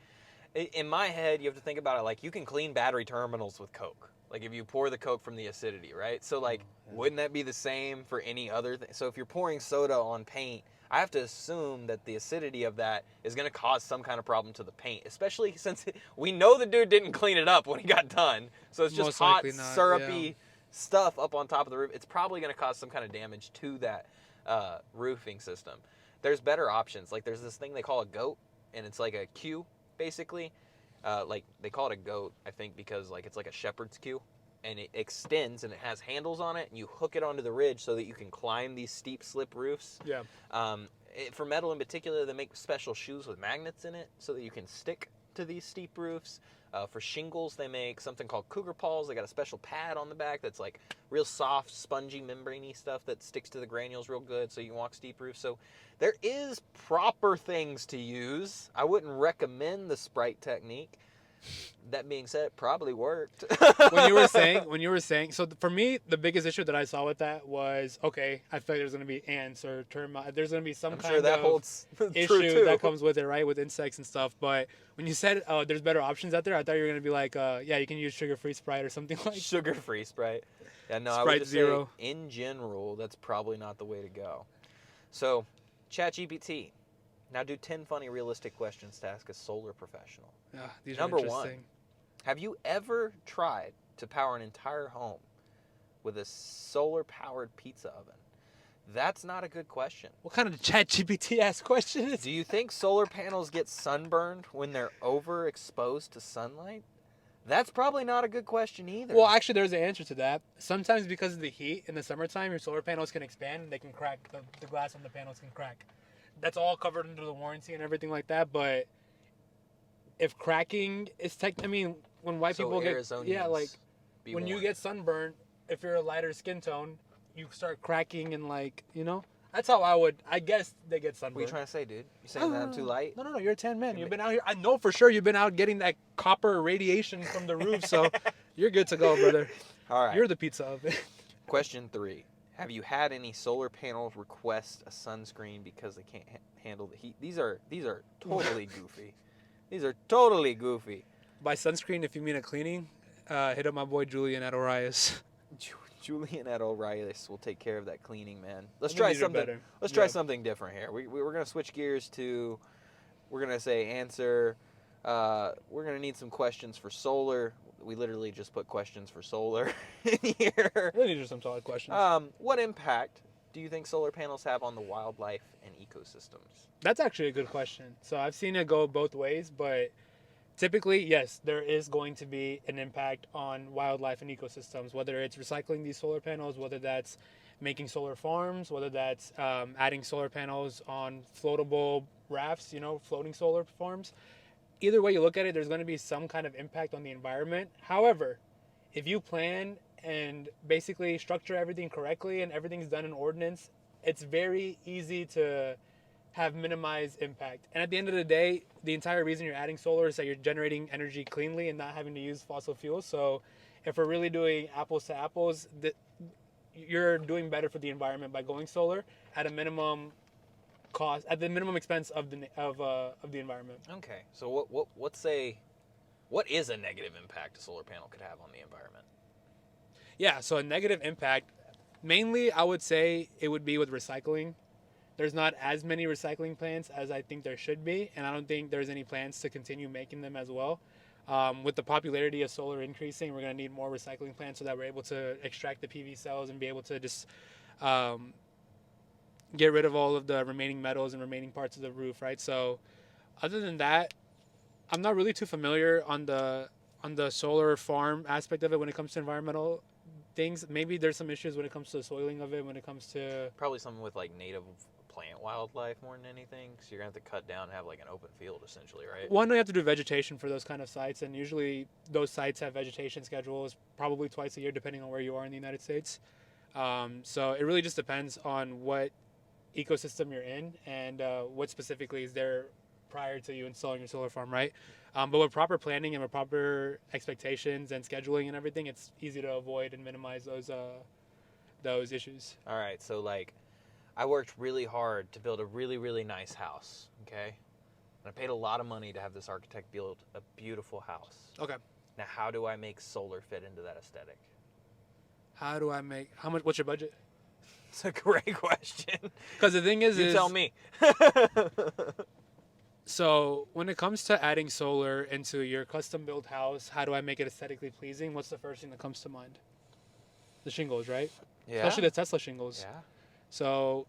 in my head, you have to think about it like you can clean battery terminals with Coke. Like if you pour the Coke from the acidity, right? So like, wouldn't that be the same for any other thing? So if you're pouring soda on paint, I have to assume that the acidity of that is going to cause some kind of problem to the paint, especially since we know the dude didn't clean it up when he got done. So it's just hot, syrupy stuff up on top of the roof. It's probably going to cause some kind of damage to that roofing system. There's better options. Like there's this thing they call a goat, and it's like a queue, basically. Like they call it a goat, I think, because like it's like a shepherd's queue, and it extends and it has handles on it, and you hook it onto the ridge so that you can climb these steep slip roofs. Yeah. For metal in particular, they make special shoes with magnets in it so that you can stick to these steep roofs. For shingles, they make something called cougar paws. They got a special pad on the back that's like real soft, spongy, membraney stuff that sticks to the granules real good so you can walk steep roofs. So there is proper things to use. I wouldn't recommend the Sprite technique. That being said, it probably worked. when you were saying, so for me, the biggest issue that I saw with that was, okay, I feel like there's going to be ants or termites. There's going to be some kind of issue that comes with it, right, with insects and stuff. But when you said there's better options out there, I thought you were going to be like, yeah, you can use sugar-free Sprite or something like that. Sugar-free Sprite. Yeah, no, Sprite I would just Zero. say, in general, that's probably not the way to go. So ChatGPT. Now do 10 funny realistic questions to ask a solar professional. Yeah, these Number are one, interesting. have you ever tried to power an entire home with a solar-powered pizza oven? That's not a good question. What kind of ChatGPT ass question is? Do you think solar panels get sunburned when they're overexposed to sunlight? That's probably not a good question either. Well, actually, there's an answer to that. Sometimes because of the heat in the summertime, your solar panels can expand and they can crack. The glass on the panels can crack. That's all covered under the warranty and everything like that. But if cracking is when white people get Arizonians, be when you warned. get sunburned, if you're a lighter skin tone, you start cracking and that's how I guess they get sunburned. What are you trying to say, dude? You saying that I'm too light? No, you're a tan man. You've been out here. I know for sure you've been out getting that copper radiation from the roof, so you're good to go, brother. All right. You're the pizza oven. Question 3. Have you had any solar panels request a sunscreen because they can't handle the heat? These are totally goofy. These are totally goofy. By sunscreen, if you mean a cleaning, hit up my boy Julian at Orias. Julian at O'Reilly's will take care of that cleaning, man. Let's try something. Let's try something different here. We're gonna switch gears to. We're gonna say answer. We're gonna need some questions for solar. We literally just put questions for solar in here. These are some solid questions. What impact do you think solar panels have on the wildlife and ecosystems? That's actually a good question. So I've seen it go both ways, but typically, yes, there is going to be an impact on wildlife and ecosystems, whether it's recycling these solar panels, whether that's making solar farms, whether that's adding solar panels on floatable rafts, floating solar farms. Either way you look at it, there's going to be some kind of impact on the environment. However, if you plan and basically structure everything correctly and everything's done in ordinance, it's very easy to have minimized impact. And at the end of the day, the entire reason you're adding solar is that you're generating energy cleanly and not having to use fossil fuels. So if we're really doing apples to apples, you're doing better for the environment by going solar at a minimum cost, at the minimum expense of the environment. Okay, so what is a negative impact a solar panel could have on the environment? Yeah, so a negative impact, mainly I would say it would be with recycling. There's not as many recycling plants as I think there should be, and I don't think there's any plans to continue making them as well. With the popularity of solar increasing, we're going to need more recycling plants so that we're able to extract the PV cells and be able to just get rid of all of the remaining metals and remaining parts of the roof, right? So other than that, I'm not really too familiar on the solar farm aspect of it when it comes to environmental things. Maybe there's some issues when it comes to the soiling of it, when it comes to... Probably something with like native plant wildlife more than anything, because you're going to have to cut down and have like an open field essentially, right? One, you have to do vegetation for those kind of sites, and usually those sites have vegetation schedules probably twice a year depending on where you are in the United States. So it really just depends on what ecosystem you're in and what specifically is there prior to you installing your solar farm, right? But with proper planning and with proper expectations and scheduling and everything, it's easy to avoid and minimize those issues. All right, so like I worked really hard to build a really, really nice house, okay? And I paid a lot of money to have this architect build a beautiful house. Okay. Now, how do I make solar fit into that aesthetic? What's your budget? It's a great question. Because the thing is... You tell me. So when it comes to adding solar into your custom built house, how do I make it aesthetically pleasing? What's the first thing that comes to mind? The shingles, right? Yeah. Especially the Tesla shingles. Yeah. So,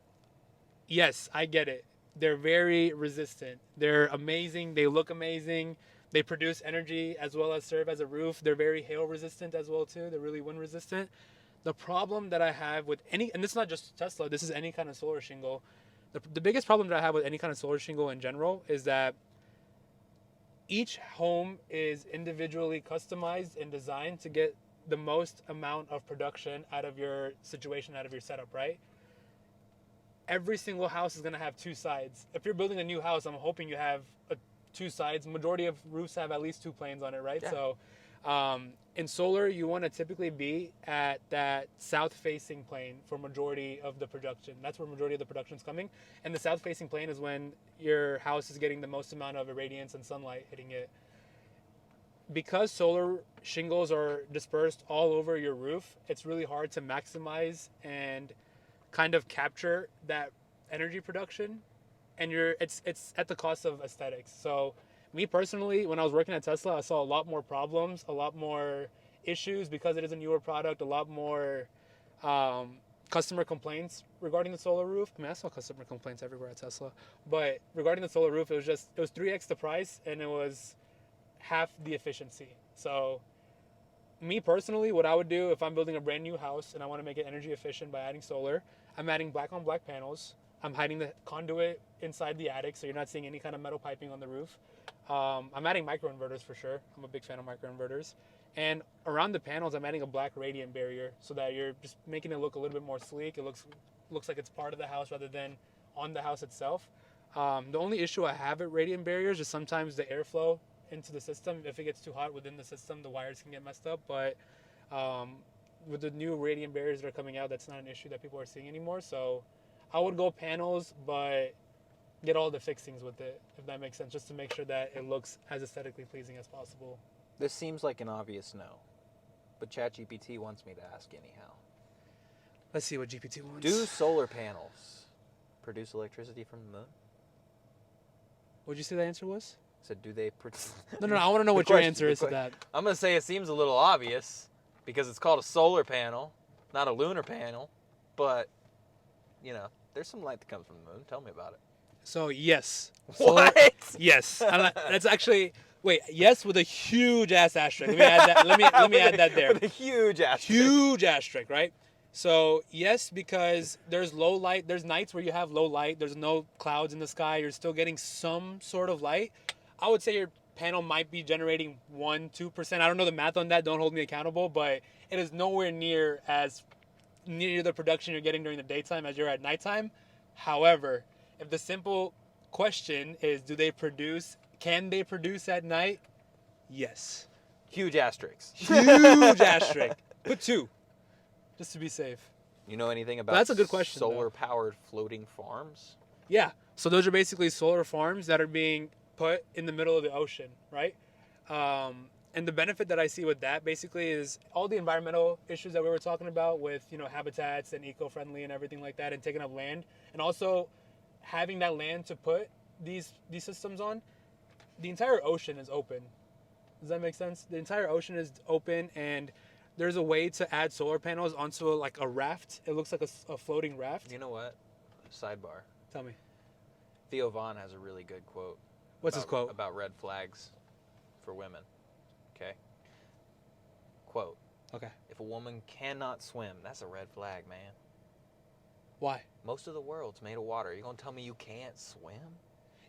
yes, I get it. They're very resistant. They're amazing. They look amazing. They produce energy as well as serve as a roof. They're very hail resistant as well too. They're really wind resistant. The problem that I have with and this is not just Tesla, this is any kind of solar shingle. The biggest problem that I have with any kind of solar shingle in general is that each home is individually customized and designed to get the most amount of production out of your situation, out of your setup, right? Every single house is going to have two sides. If you're building a new house, I'm hoping you have two sides. Majority of roofs have at least two planes on it, right? Yeah. So in solar, you want to typically be at that south-facing plane for majority of the production. That's where majority of the production is coming. And the south-facing plane is when your house is getting the most amount of irradiance and sunlight hitting it. Because solar shingles are dispersed all over your roof, it's really hard to maximize and kind of capture that energy production and it's at the cost of aesthetics. So me personally, when I was working at Tesla, I saw a lot more problems, a lot more issues because it is a newer product, a lot more customer complaints regarding the solar roof. I mean, I saw customer complaints everywhere at Tesla, but regarding the solar roof, it was 3x the price and it was half the efficiency. So me personally, what I would do if I'm building a brand new house and I want to make it energy efficient by adding solar, I'm adding black on black panels. I'm hiding the conduit inside the attic, so you're not seeing any kind of metal piping on the roof. I'm adding microinverters for sure. I'm a big fan of microinverters. And around the panels, I'm adding a black radiant barrier so that you're just making it look a little bit more sleek. It looks like it's part of the house rather than on the house itself. The only issue I have at radiant barriers is sometimes the airflow into the system. If it gets too hot within the system, the wires can get messed up. But with the new radiant barriers that are coming out, that's not an issue that people are seeing anymore. So I would go panels, but get all the fixings with it, if that makes sense, just to make sure that it looks as aesthetically pleasing as possible. This seems like an obvious no, but ChatGPT wants me to ask anyhow. Let's see what GPT wants. Do solar panels produce electricity from the moon? What'd you say the answer was? I said, do they produce... No, I want to know what your answer is to that. I'm going to say it seems a little obvious because it's called a solar panel, not a lunar panel, but, you know, there's some light that comes from the moon. Tell me about it. So, yes. What? Solar, yes. That's actually... Wait, yes with a huge-ass asterisk. Let me add that, let me add that there. With a huge asterisk. Huge asterisk, right? So, yes, because there's low light. There's nights where you have low light. There's no clouds in the sky. You're still getting some sort of light. I would say your panel might be generating 1-2%. I don't know the math on that. Don't hold me accountable. But it is nowhere near the production you're getting during the daytime as you're at nighttime. However, if the simple question is, can they produce at night? Yes. Huge asterisks. Huge asterisk. Put 2, just to be safe. You know anything about That's a good question, solar-powered floating farms? Yeah. So those are basically solar farms that are being put in the middle of the ocean, right? And the benefit that I see with that basically is all the environmental issues that we were talking about with, habitats and eco-friendly and everything like that and taking up land. And also having that land to put these systems on. The entire ocean is open. Does that make sense? The entire ocean is open, and there's a way to add solar panels onto a raft. It looks like a floating raft. You know what? Sidebar. Tell me. Theo Vaughn has a really good quote. What's his quote? About red flags for women. Okay? Quote. Okay. If a woman cannot swim, that's a red flag, man. Why? Most of the world's made of water. You're going to tell me you can't swim?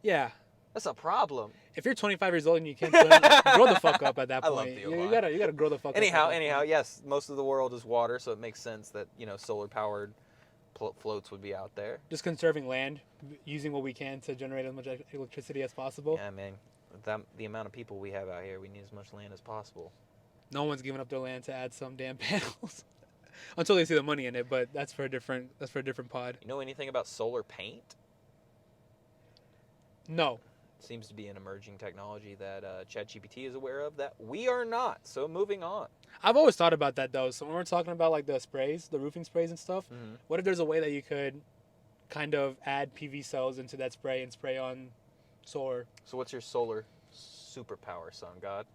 Yeah. That's a problem. If you're 25 years old and you can't swim, grow the fuck up at that point. I love Theo Vaughn. You gotta grow the fuck up. Anyhow, yes, most of the world is water, so it makes sense that, solar-powered floats would be out there. Just conserving land, using what we can to generate as much electricity as possible. Yeah, man. The amount of people we have out here, we need as much land as possible. No one's giving up their land to add some damn panels. Until they see the money in it, but that's for a different pod. You know anything about solar paint? No. Seems to be an emerging technology that ChatGPT is aware of that we are not. So moving on. I've always thought about that though. So when we're talking about the sprays, the roofing sprays and stuff, what if there's a way that you could kind of add PV cells into that spray and spray on solar? So what's your solar superpower, son god?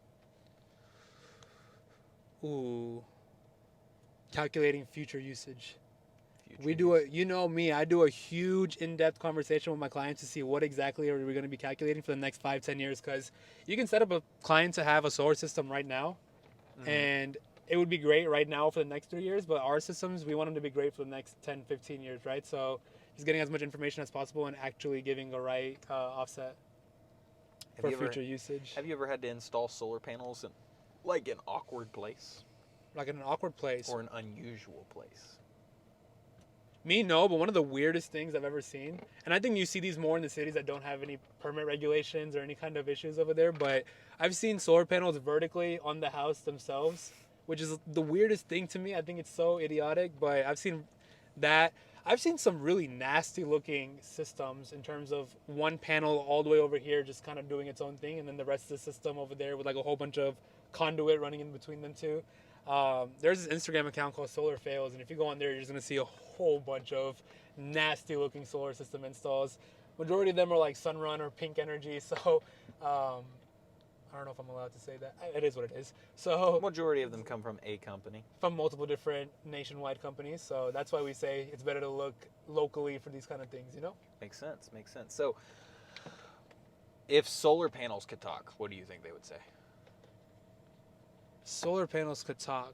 Ooh. Calculating future usage. I do a huge in-depth conversation with my clients to see what exactly are we going to be calculating for the next 5-10 years, because you can set up a client to have a solar system right now, and it would be great right now for the next 3 years, but our systems, we want them to be great for the next 10-15 years, right? So just getting as much information as possible and actually giving a right offset for future usage. Have you ever had to install solar panels in an awkward place? Like in an awkward place? Or an unusual place? Me, no, but one of the weirdest things I've ever seen, and I think you see these more in the cities that don't have any permit regulations or any kind of issues over there, but I've seen solar panels vertically on the house themselves, which is the weirdest thing to me. I think it's so idiotic, but I've seen that. I've seen some really nasty looking systems in terms of one panel all the way over here just kind of doing its own thing, and then the rest of the system over there with a whole bunch of conduit running in between them two. There's this Instagram account called Solar Fails, and if you go on there, you're just going to see a whole bunch of nasty looking solar system installs. Majority of them are like Sunrun or Pink Energy. So I don't know if I'm allowed to say that. It is what it is. So Majority of them come from a company. From multiple different nationwide companies. So that's why we say it's better to look locally for these kind of things, you know? Makes sense. Makes sense. So, if solar panels could talk, what do you think they would say? Solar panels could talk.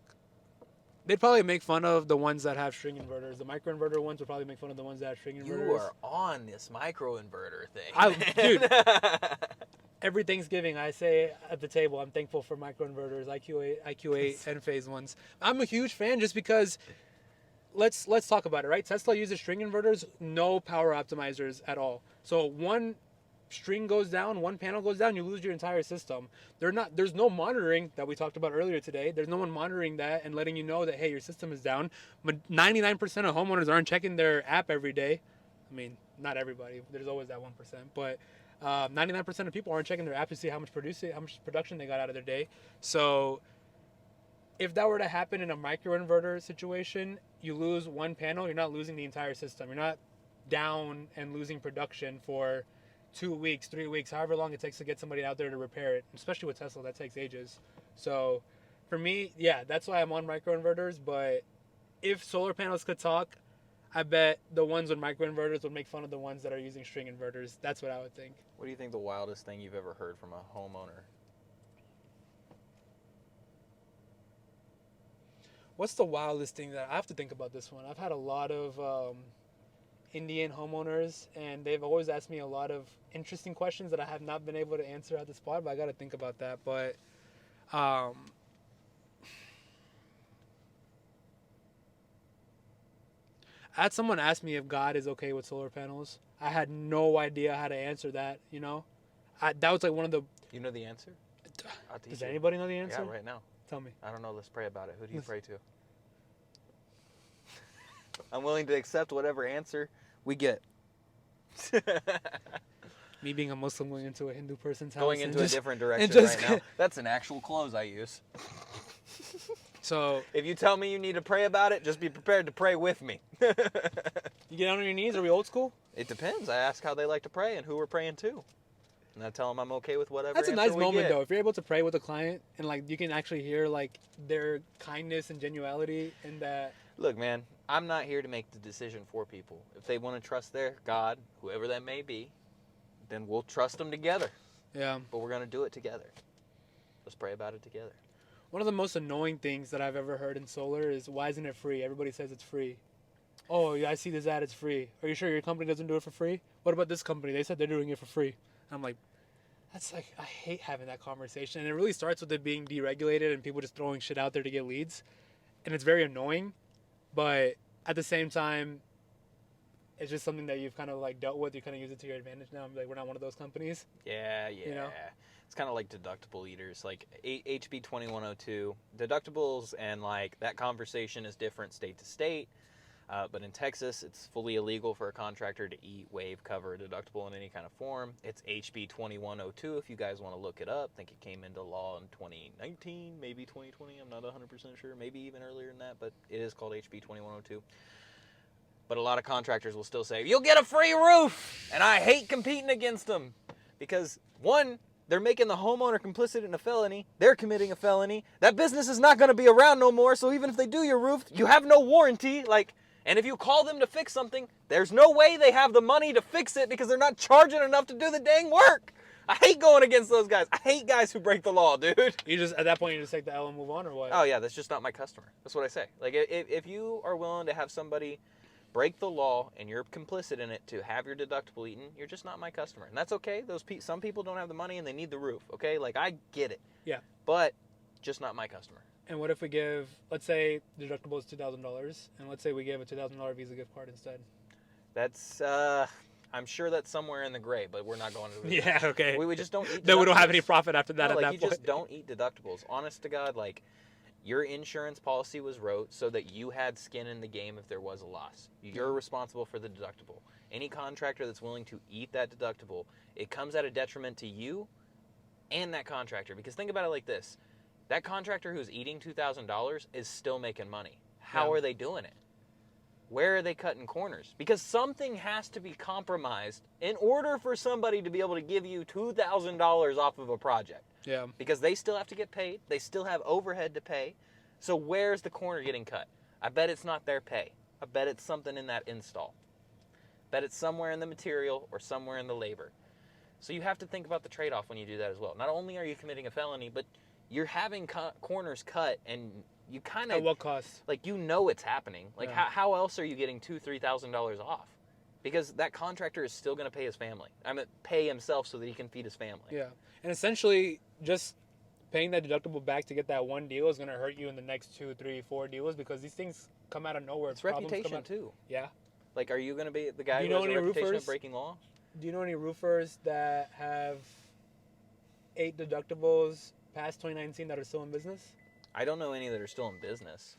They'd probably make fun of the ones that have string inverters. The microinverter ones would probably make fun of the ones that have string inverters. You are on this microinverter thing. Dude, every Thanksgiving I say at the table, I'm thankful for microinverters, IQ8, N-phase ones. I'm a huge fan just because, let's talk about it, right? Tesla uses string inverters, no power optimizers at all. So one string goes down, one panel goes down, you lose your entire system. There's no monitoring that we talked about earlier today. There's no one monitoring that and letting you know that, hey, your system is down. But 99% of homeowners aren't checking their app every day. I mean, not everybody. There's always that 1%. But 99% of people aren't checking their app to see how much production they got out of their day. So if that were to happen in a microinverter situation, you lose one panel, you're not losing the entire system. You're not down and losing production for 2 weeks, 3 weeks, however long it takes to get somebody out there to repair it. Especially with Tesla, that takes ages. So for me, yeah, that's why I'm on microinverters. But if solar panels could talk, I bet the ones with microinverters would make fun of the ones that are using string inverters. That's what I would think. What do you think the wildest thing you've ever heard from a homeowner? What's the wildest thing that I have to think about this one? I've had a lot of Indian homeowners, and they've always asked me a lot of interesting questions that I have not been able to answer at the spot, but I got to think about that. But I had someone ask me if God is okay with solar panels. I had no idea how to answer that, you know? That was like one of the... You know the answer? Does anybody know the answer? Yeah, right now. Tell me. I don't know. Let's pray about it. Who do you pray to? I'm willing to accept whatever answer we get. Me being a Muslim going into a Hindu person's house. Going into a different direction right now. That's an actual close I use. So if you tell me you need to pray about it, just be prepared to pray with me. You get down on your knees? Are we old school? It depends. I ask how they like to pray and who we're praying to. And I tell them I'm okay with whatever. That's a nice moment, though. If you're able to pray with a client and like you can actually hear like their kindness and genuality in that. Look, man, I'm not here to make the decision for people. If they want to trust their God, whoever that may be, then we'll trust them together. Yeah. But we're going to do it together. Let's pray about it together. One of the most annoying things that I've ever heard in solar is, why isn't it free? Everybody says it's free. Oh, yeah, I see this ad, it's free. Are you sure your company doesn't do it for free? What about this company? They said they're doing it for free. I'm like, that's like, I hate having that conversation. And it really starts with it being deregulated and people just throwing shit out there to get leads. And it's very annoying. But at the same time, it's just something that you've kind of like dealt with. You kind of use it to your advantage now. I'm like, we're not one of those companies. Yeah. You know? It's kind of like deductible eaters, like HB 2102 deductibles, and like that conversation is different state to state. But in Texas, it's fully illegal for a contractor to eat, waive, cover a deductible in any kind of form. It's HB 2102 if you guys want to look it up. I think it came into law in 2019, maybe 2020. I'm not 100% sure. Maybe even earlier than that, but it is called HB 2102. But a lot of contractors will still say, you'll get a free roof! And I hate competing against them. Because, one, they're making the homeowner complicit in a felony. They're committing a felony. That business is not going to be around no more, so even if they do your roof, you have no warranty. And if you call them to fix something, there's no way they have the money to fix it because they're not charging enough to do the dang work. I hate going against those guys. I hate guys who break the law, dude. You just, at that point, you just take the L and move on, or what? Oh, yeah, that's just not my customer. That's what I say. Like, if you are willing to have somebody break the law and you're complicit in it to have your deductible eaten, you're just not my customer. And that's okay. Some people don't have the money and they need the roof, okay? Like, I get it. Yeah. But just not my customer. And what if we give, let's say deductible is $2,000, and let's say we give a $2,000 Visa gift card instead? That's, I'm sure that's somewhere in the gray, but we're not going to. Yeah, okay. We just don't eat deductibles. Then we don't have any profit after that at that point. You just don't eat deductibles. Honest to God, like, your insurance policy was wrote so that you had skin in the game if there was a loss. You're responsible for the deductible. Any contractor that's willing to eat that deductible, it comes at a detriment to you and that contractor. Because think about it like this. That contractor who's eating $2,000 is still making money. How are they doing it? where are they cutting corners? Because something has to be compromised in order for somebody to be able to give you $2,000 off of a project. Yeah. Because they still have to get paid. They still have overhead to pay. So where's the corner getting cut? I bet it's not their pay. I bet it's something in that install. Bet it's somewhere in the material or somewhere in the labor. So you have to think about the trade-off when you do that as well. Not only are you committing a felony, but you're having corners cut, and you kind of... At what cost? Like, you know it's happening. Like, Yeah. how else are you getting $2,000-$3,000 off? Because that contractor is still going to pay his family. I mean, pay himself so that he can feed his family. Yeah. And essentially, just paying that deductible back to get that one deal is going to hurt you in the next 2, 3, 4 deals, because these things come out of nowhere. It's reputation, too. Yeah. Like, are you going to be the guy Do you who know has a any reputation roofers? of breaking law? Do you know any roofers that have 8 deductibles past 2019 that are still in business? I don't know any that are still in business.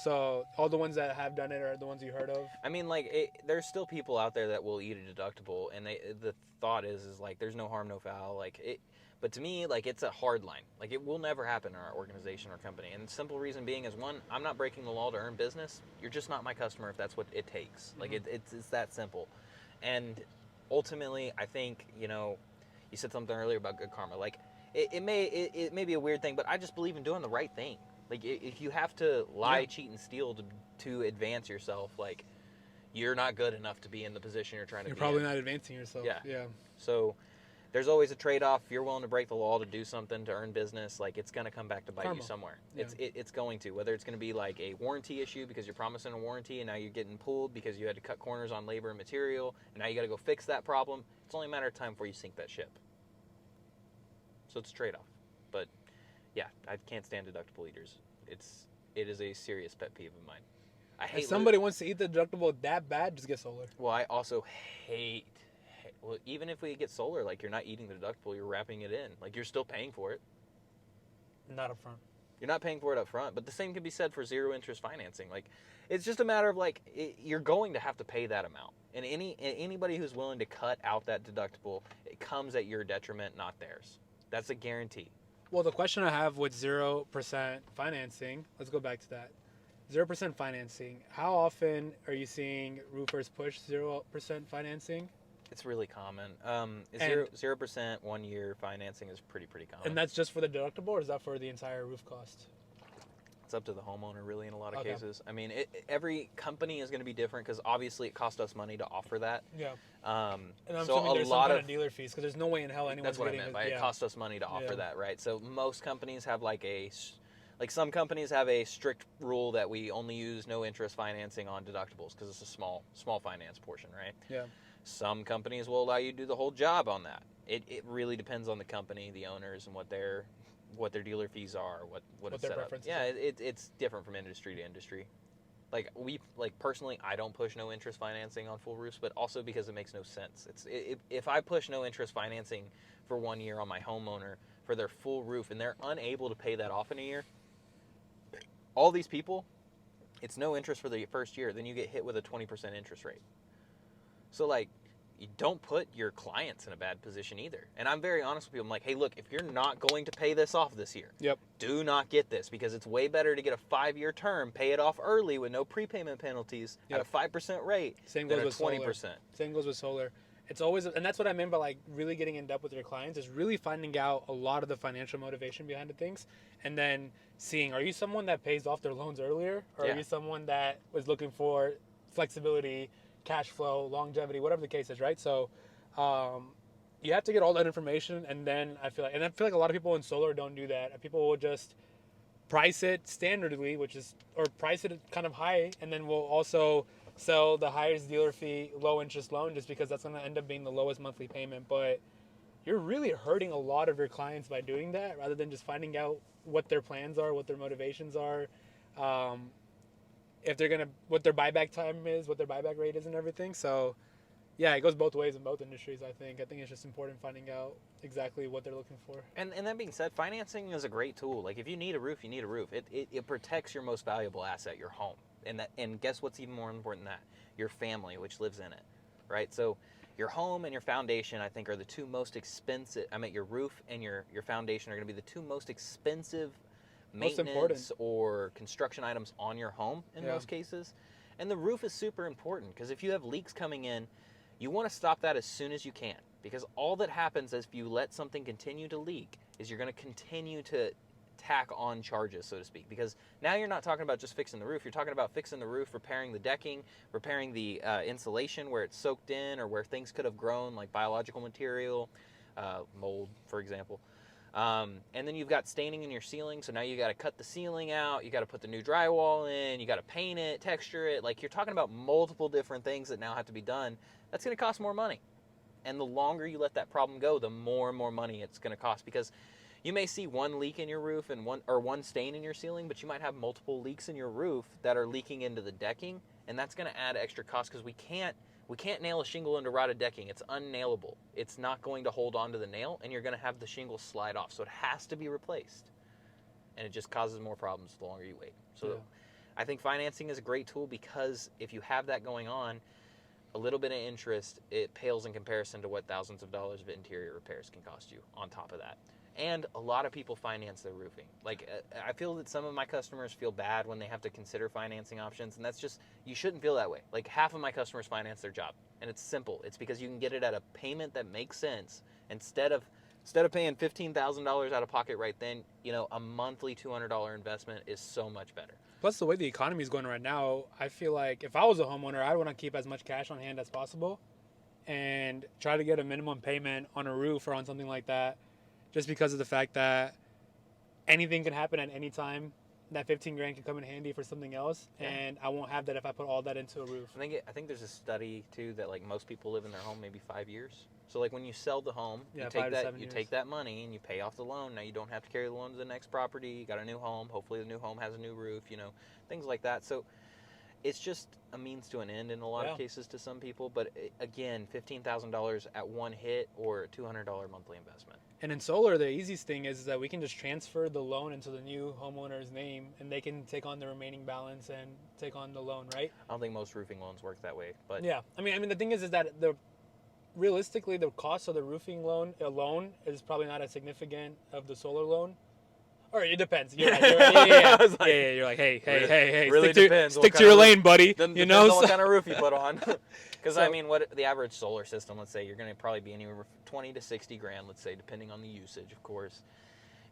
So all the ones that have done it are the ones you heard of? I mean, like, there's still people out there that will eat a deductible, and the thought is like, there's no harm, no foul. Like, but to me, like, it's a hard line. Like, it will never happen in our organization or company. And the simple reason being is, one, I'm not breaking the law to earn business. You're just not my customer if that's what it takes. Like, it's that simple. And ultimately, I think, you said something earlier about good karma. Like, it may be a weird thing, but I just believe in doing the right thing. Like, if you have to lie, cheat, and steal to advance yourself, like, you're not good enough to be in the position you're trying to be in. You're probably not advancing yourself. Yeah. So there's always a trade-off. If you're willing to break the law to do something, to earn business, like, it's going to come back to bite you somewhere. Yeah. It's going to. Whether it's going to be like a warranty issue because you're promising a warranty and now you're getting pulled because you had to cut corners on labor and material, and now you got to go fix that problem. It's only a matter of time before you sink that ship. So it's a trade-off. But yeah, I can't stand deductible eaters. It is a serious pet peeve of mine. I hate. If somebody wants to eat the deductible that bad, just get solar. Well, I also hate. Well, even if we get solar, like, you're not eating the deductible, you're wrapping it in. Like, you're still paying for it. Not up front. You're not paying for it up front. But the same can be said for zero interest financing. Like, it's just a matter of, like, you're going to have to pay that amount. And anybody who's willing to cut out that deductible, it comes at your detriment, not theirs. That's a guarantee. Well, the question I have with 0% financing, let's go back to that. 0% financing. How often are you seeing roofers push 0% financing? It's really common. 0% 1 year financing is pretty common. And that's just for the deductible, or is that for the entire roof cost? It's up to the homeowner, really, in a lot of cases. I mean, every company is going to be different because obviously it costs us money to offer that. Yeah. And I'm so assuming there's some kind of dealer fees, because there's no way in hell anyone's that's what I getting meant by it costs us money to offer that, right? So most companies have some companies have a strict rule that we only use no interest financing on deductibles because it's a small finance portion, right? Yeah. Some companies will allow you to do the whole job on that. It really depends on the company, the owners, and what their dealer fees are, what it's their set up. preferences Yeah, are. it's different from industry to industry. Like, personally, I don't push no interest financing on full roofs, but also because it makes no sense. If I push no interest financing for 1 year on my homeowner for their full roof and they're unable to pay that off in a year, all these people, it's no interest for the first year. Then you get hit with a 20% interest rate. So, like, you don't put your clients in a bad position either. And I'm very honest with people. I'm like, hey, look, if you're not going to pay this off this year, do not get this, because it's way better to get a 5-year term, pay it off early with no prepayment penalties at a 5% rate than a 20%. Same goes with solar. It's always, and that's what I mean by, like, really getting in depth with your clients, is really finding out a lot of the financial motivation behind the things, and then seeing, are you someone that pays off their loans earlier, or are you someone that was looking for flexibility, cash flow, longevity, whatever the case is, right? So you have to get all that information, and then I feel like a lot of people in solar don't do that. People will just price it standardly, or price it kind of high, and then we'll also sell the highest dealer fee, low interest loan, just because that's going to end up being the lowest monthly payment. But you're really hurting a lot of your clients by doing that, rather than just finding out what their plans are, what their motivations are, if they're what their buyback time is, what their buyback rate is, and everything. So yeah, it goes both ways in both industries. I think it's just important finding out exactly what they're looking for. And that being said, financing is a great tool. Like, if you need a roof, you need a roof. It protects your most valuable asset, your home. And guess what's even more important than that? Your family, which lives in it, right? So your home and your foundation, I think, are the two most expensive. Your roof and your foundation are going to be the two most expensive maintenance or construction items on your home in most cases. And the roof is super important because if you have leaks coming in, you want to stop that as soon as you can, because all that happens is if you let something continue to leak is you're going to continue to tack on charges, so to speak, because now you're not talking about just fixing the roof. You're talking about fixing the roof, repairing the decking, repairing the insulation where it's soaked in or where things could have grown, like biological material, mold, for example. And then you've got staining in your ceiling, so now you got to cut the ceiling out, you got to put the new drywall in, you got to paint it, texture it. Like, you're talking about multiple different things that now have to be done. That's going to cost more money. And the longer you let that problem go, the more and more money it's going to cost, because you may see one leak in your roof and one stain in your ceiling, but you might have multiple leaks in your roof that are leaking into the decking, and that's going to add extra cost because we can't nail a shingle into rotted decking. It's unnailable. It's not going to hold on to the nail, and you're going to have the shingle slide off. So it has to be replaced, and it just causes more problems the longer you wait. So I think financing is a great tool because if you have that going on, a little bit of interest, it pales in comparison to what thousands of dollars of interior repairs can cost you on top of that. And a lot of people finance their roofing. Like, I feel that some of my customers feel bad when they have to consider financing options, and that's just, you shouldn't feel that way. Like, half of my customers finance their job, and it's simple. It's because you can get it at a payment that makes sense. Instead of paying $15,000 out of pocket right then, a monthly $200 investment is so much better. Plus, the way the economy is going right now, I feel like if I was a homeowner, I'd want to keep as much cash on hand as possible and try to get a minimum payment on a roof or on something like that, just because of the fact that anything can happen at any time. That $15,000 can come in handy for something else, and I won't have that if I put all that into a roof. I think there's a study too that like most people live in their home maybe 5 years. So like when you sell the home, you take that money and you pay off the loan. Now you don't have to carry the loan to the next property. You got a new home. Hopefully the new home has a new roof. Things like that. So it's just a means to an end in a lot of cases to some people. But again, $15,000 at one hit or a $200 monthly investment. And in solar, the easiest thing is that we can just transfer the loan into the new homeowner's name, and they can take on the remaining balance and take on the loan, right? I don't think most roofing loans work that way, but yeah. I mean, the thing is that realistically, the cost of the roofing loan alone is probably not as significant of the solar loan. Or it depends. You're right. You're like, hey. Really stick to your lane, buddy. Depends on what kind of roof you put on. Because what the average solar system, let's say, you're going to probably be anywhere from $20,000 to $60,000, let's say, depending on the usage, of course.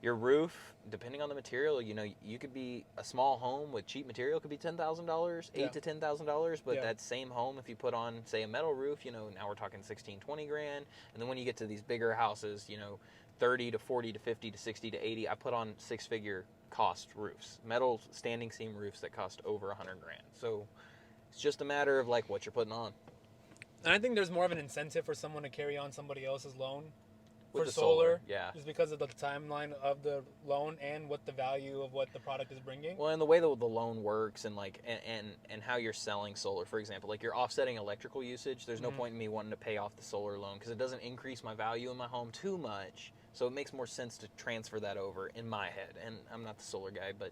Your roof, depending on the material, you could be a small home with cheap material, could be $10,000, $8,000 to $10,000. But that same home, if you put on, say, a metal roof, now we're talking $16,000, $20,000. And then when you get to these bigger houses, 30 to 40 to 50 to 60 to 80, I put on six-figure cost roofs, metal standing seam roofs that cost over $100,000. So it's just a matter of like what you're putting on. And I think there's more of an incentive for someone to carry on somebody else's loan with for solar, just because of the timeline of the loan and what the value of what the product is bringing. Well, and the way that the loan works and like and how you're selling solar, for example, like you're offsetting electrical usage. There's no point in me wanting to pay off the solar loan because it doesn't increase my value in my home too much. So it makes more sense to transfer that over in my head. And I'm not the solar guy, but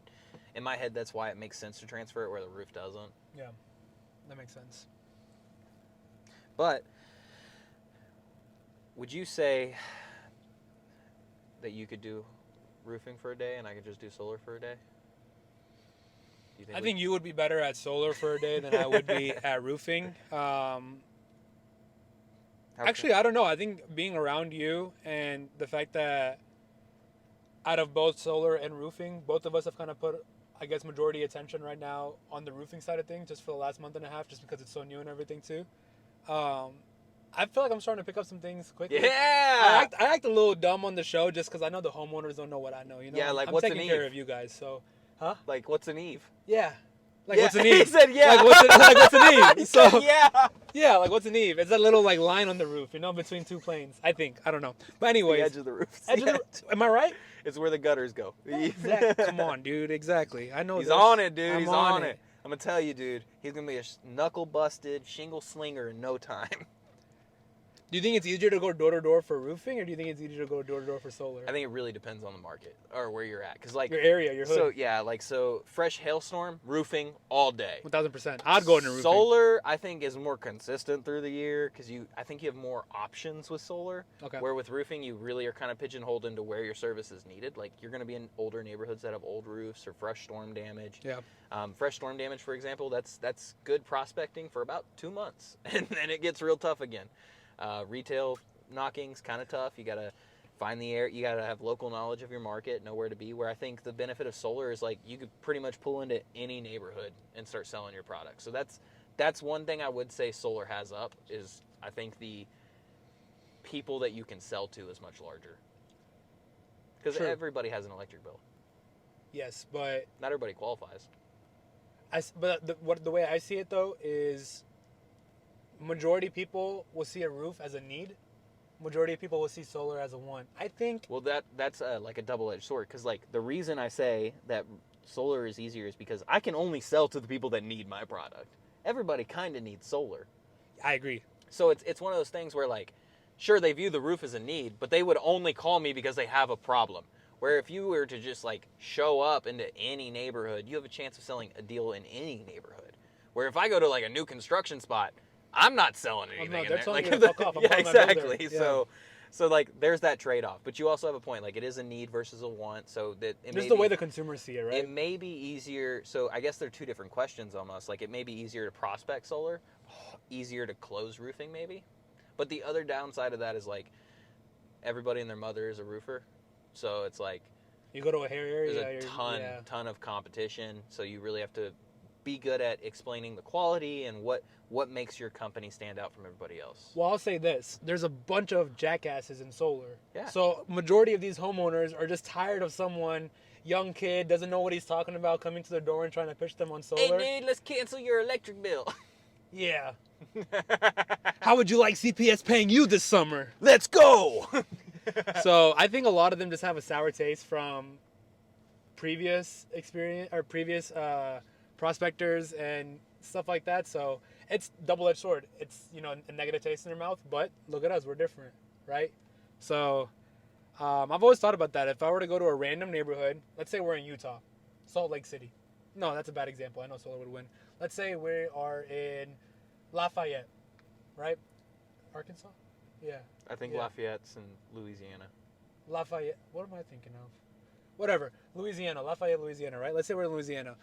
in my head, that's why it makes sense to transfer it where the roof doesn't. Yeah, that makes sense. But would you say that you could do roofing for a day and I could just do solar for a day? I think you would be better at solar for a day than I would be at roofing. Actually, I don't know. I think being around you and the fact that out of both solar and roofing, both of us have kind of put, I guess, majority attention right now on the roofing side of things just for the last month and a half, just because it's so new and everything too. I feel like I'm starting to pick up some things quickly. Yeah! I act a little dumb on the show just because I know the homeowners don't know what I know. Yeah, like I'm what's an taking eve? care of you guys, so. Huh? Like, what's an eve? Yeah. Like, what's an eve? He said, yeah. Like, what's an eve? He said, yeah. Yeah, like, what's an eve? It's that little, like, line on the roof, between two planes, I think. I don't know. But anyways. The edge of the roof. Am I right? It's where the gutters go. Exactly. Come on, dude. Exactly. I know He's on it, dude. He's on it. I'm going to tell you, dude. He's going to be a knuckle-busted shingle slinger in no time. Do you think it's easier to go door to door for roofing, or do you think it's easier to go door to door for solar? I think it really depends on the market or where you're at. Cause like Your area, your hood. So yeah, like so fresh hailstorm, roofing all day. 1,000%. I'd go into roofing. Solar, I think, is more consistent through the year because I think you have more options with solar. Okay. Where with roofing, you really are kind of pigeonholed into where your service is needed. Like you're going to be in older neighborhoods that have old roofs or fresh storm damage. Yeah. Fresh storm damage, for example, that's good prospecting for about 2 months, and then it gets real tough again. Retail knocking's kind of tough. You got to find the air. You got to have local knowledge of your market, know where to be. Where I think the benefit of solar is like you could pretty much pull into any neighborhood and start selling your product. So that's one thing I would say solar has up is I think the people that you can sell to is much larger. Because everybody has an electric bill. Yes, but not everybody qualifies. But the way I see it though is majority of people will see a roof as a need. Majority of people will see solar as a want. I think. Well, that's like a double-edged sword because like the reason I say that solar is easier is because I can only sell to the people that need my product. Everybody kind of needs solar. I agree. So it's one of those things where like, sure they view the roof as a need, but they would only call me because they have a problem. Where if you were to just like show up into any neighborhood, you have a chance of selling a deal in any neighborhood. Where if I go to like a new construction spot, I'm not selling anything in there. Like, fuck off. Yeah, exactly. Yeah. So like there's that trade-off. But you also have a point. Like it is a need versus a want. So that this is the way the consumers see it, right? It may be easier. So I guess they're two different questions almost. Like it may be easier to prospect solar, easier to close roofing maybe. But the other downside of that is like everybody and their mother is a roofer. So it's like you go to a hair area. There's a ton of competition. So you really have to be good at explaining the quality and what makes your company stand out from everybody else. Well, I'll say this. There's a bunch of jackasses in solar. Yeah. So majority of these homeowners are just tired of someone, young kid, doesn't know what he's talking about, coming to their door and trying to pitch them on solar. Hey, dude, let's cancel your electric bill. Yeah. How would you like CPS paying you this summer? Let's go! So I think a lot of them just have a sour taste from previous experience or previous prospectors and stuff like that. So it's double-edged sword. It's, a negative taste in their mouth, but look at us, we're different, right? So I've always thought about that. If I were to go to a random neighborhood, let's say we're in Utah, Salt Lake City. No, that's a bad example. I know solar would win. Let's say we are in Lafayette, right? Arkansas? Yeah. I think Lafayette's in Louisiana. Lafayette. What am I thinking of? Whatever. Louisiana. Lafayette, Louisiana, right? Let's say we're in Louisiana.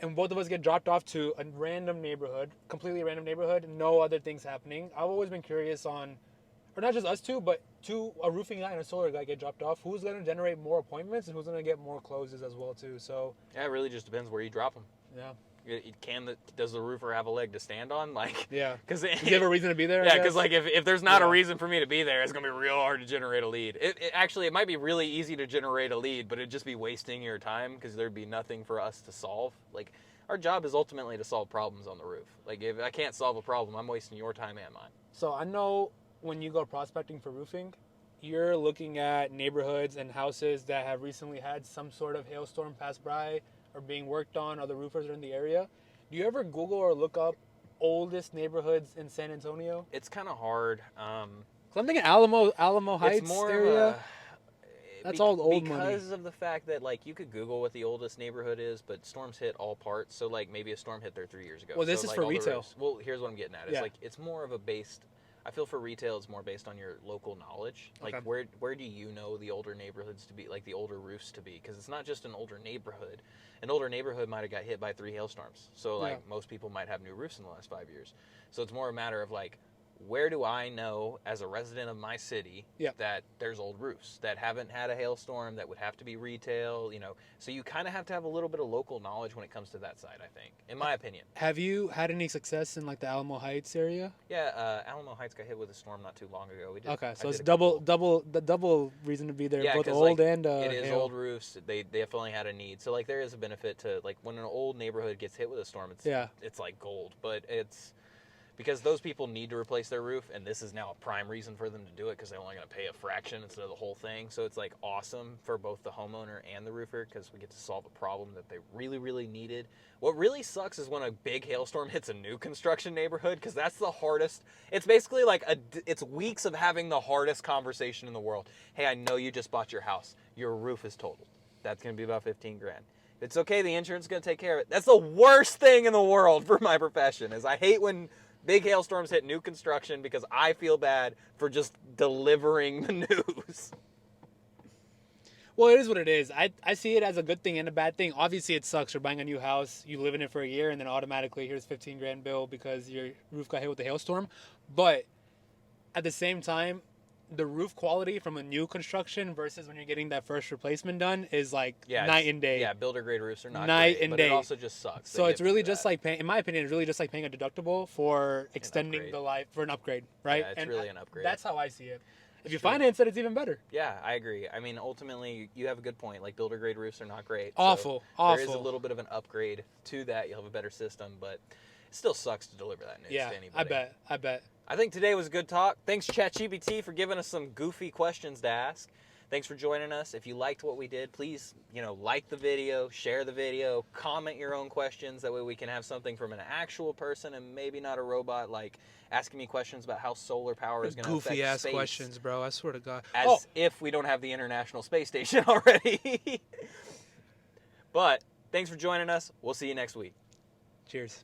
And both of us get dropped off to a random neighborhood, completely random neighborhood, no other things happening. I've always been curious on, or not just us two, but a roofing guy and a solar guy get dropped off. Who's going to generate more appointments and who's going to get more closes as well, too? So yeah, it really just depends where you drop them. Yeah. Does the roofer have a leg to stand on? Like, yeah, because you have a reason to be there. Yeah, because like if there's not a reason for me to be there, it's gonna be real hard to generate a lead. It might be really easy to generate a lead, but it'd just be wasting your time because there'd be nothing for us to solve. Like our job is ultimately to solve problems on the roof. Like if I can't solve a problem, I'm wasting your time and mine. So I know when you go prospecting for roofing, you're looking at neighborhoods and houses that have recently had some sort of hailstorm pass by or being worked on, other roofers are in the area. Do you ever Google or look up oldest neighborhoods in San Antonio? It's kind of hard. So I'm thinking Alamo Heights it's more area. That's all old money. Because of the fact that like you could Google what the oldest neighborhood is, but storms hit all parts. So like maybe a storm hit there 3 years ago. Well, this so, is like, for retail. Well, here's what I'm getting at. It's like it's more of a based. I feel for retail, it's more based on your local knowledge. Like where do you know the older neighborhoods to be, like the older roofs to be? Because it's not just an older neighborhood. An older neighborhood might have got hit by 3 hailstorms. So like most people might have new roofs in the last 5 years. So it's more a matter of like, where do I know as a resident of my city that there's old roofs that haven't had a hailstorm, that would have to be retail, So you kind of have to have a little bit of local knowledge when it comes to that side, I think, in my opinion. Have you had any success in like the Alamo Heights area? Yeah, Alamo Heights got hit with a storm not too long ago. So it's double reason to be there, both old and it is hail. Old roofs. They definitely had a need. So like there is a benefit to like when an old neighborhood gets hit with a storm, it's like gold, but it's because those people need to replace their roof, and this is now a prime reason for them to do it because they're only going to pay a fraction instead of the whole thing. So it's like awesome for both the homeowner and the roofer because we get to solve a problem that they really, really needed. What really sucks is when a big hailstorm hits a new construction neighborhood because that's the hardest. It's basically like it's weeks of having the hardest conversation in the world. Hey, I know you just bought your house. Your roof is totaled. That's going to be about 15 grand. It's okay. The insurance is going to take care of it. That's the worst thing in the world for my profession is I hate when big hailstorms hit new construction because I feel bad for just delivering the news. Well, it is what it is. I see it as a good thing and a bad thing. Obviously, it sucks. You're buying a new house, you live in it for a year, and then automatically here's 15 grand bill because your roof got hit with a hailstorm. But at the same time, the roof quality from a new construction versus when you're getting that first replacement done is like night and day. Yeah, builder grade roofs are not night great, and but day. it also just sucks. So it's really just like paying, in my opinion, it's really just like paying a deductible for extending the life for an upgrade, right? Yeah, it's really an upgrade. That's how I see it. If you finance it, it's even better. Yeah, I agree. I mean, ultimately, you have a good point. Like, builder grade roofs are not great. Awful. There is a little bit of an upgrade to that. You'll have a better system, but it still sucks to deliver that news to anybody. I bet. I think today was a good talk. Thanks, ChatGPT, for giving us some goofy questions to ask. Thanks for joining us. If you liked what we did, please, like the video, share the video, comment your own questions. That way we can have something from an actual person and maybe not a robot, like asking me questions about how solar power is going to affect space. Goofy-ass questions, bro. I swear to God. As if we don't have the International Space Station already. But thanks for joining us. We'll see you next week. Cheers.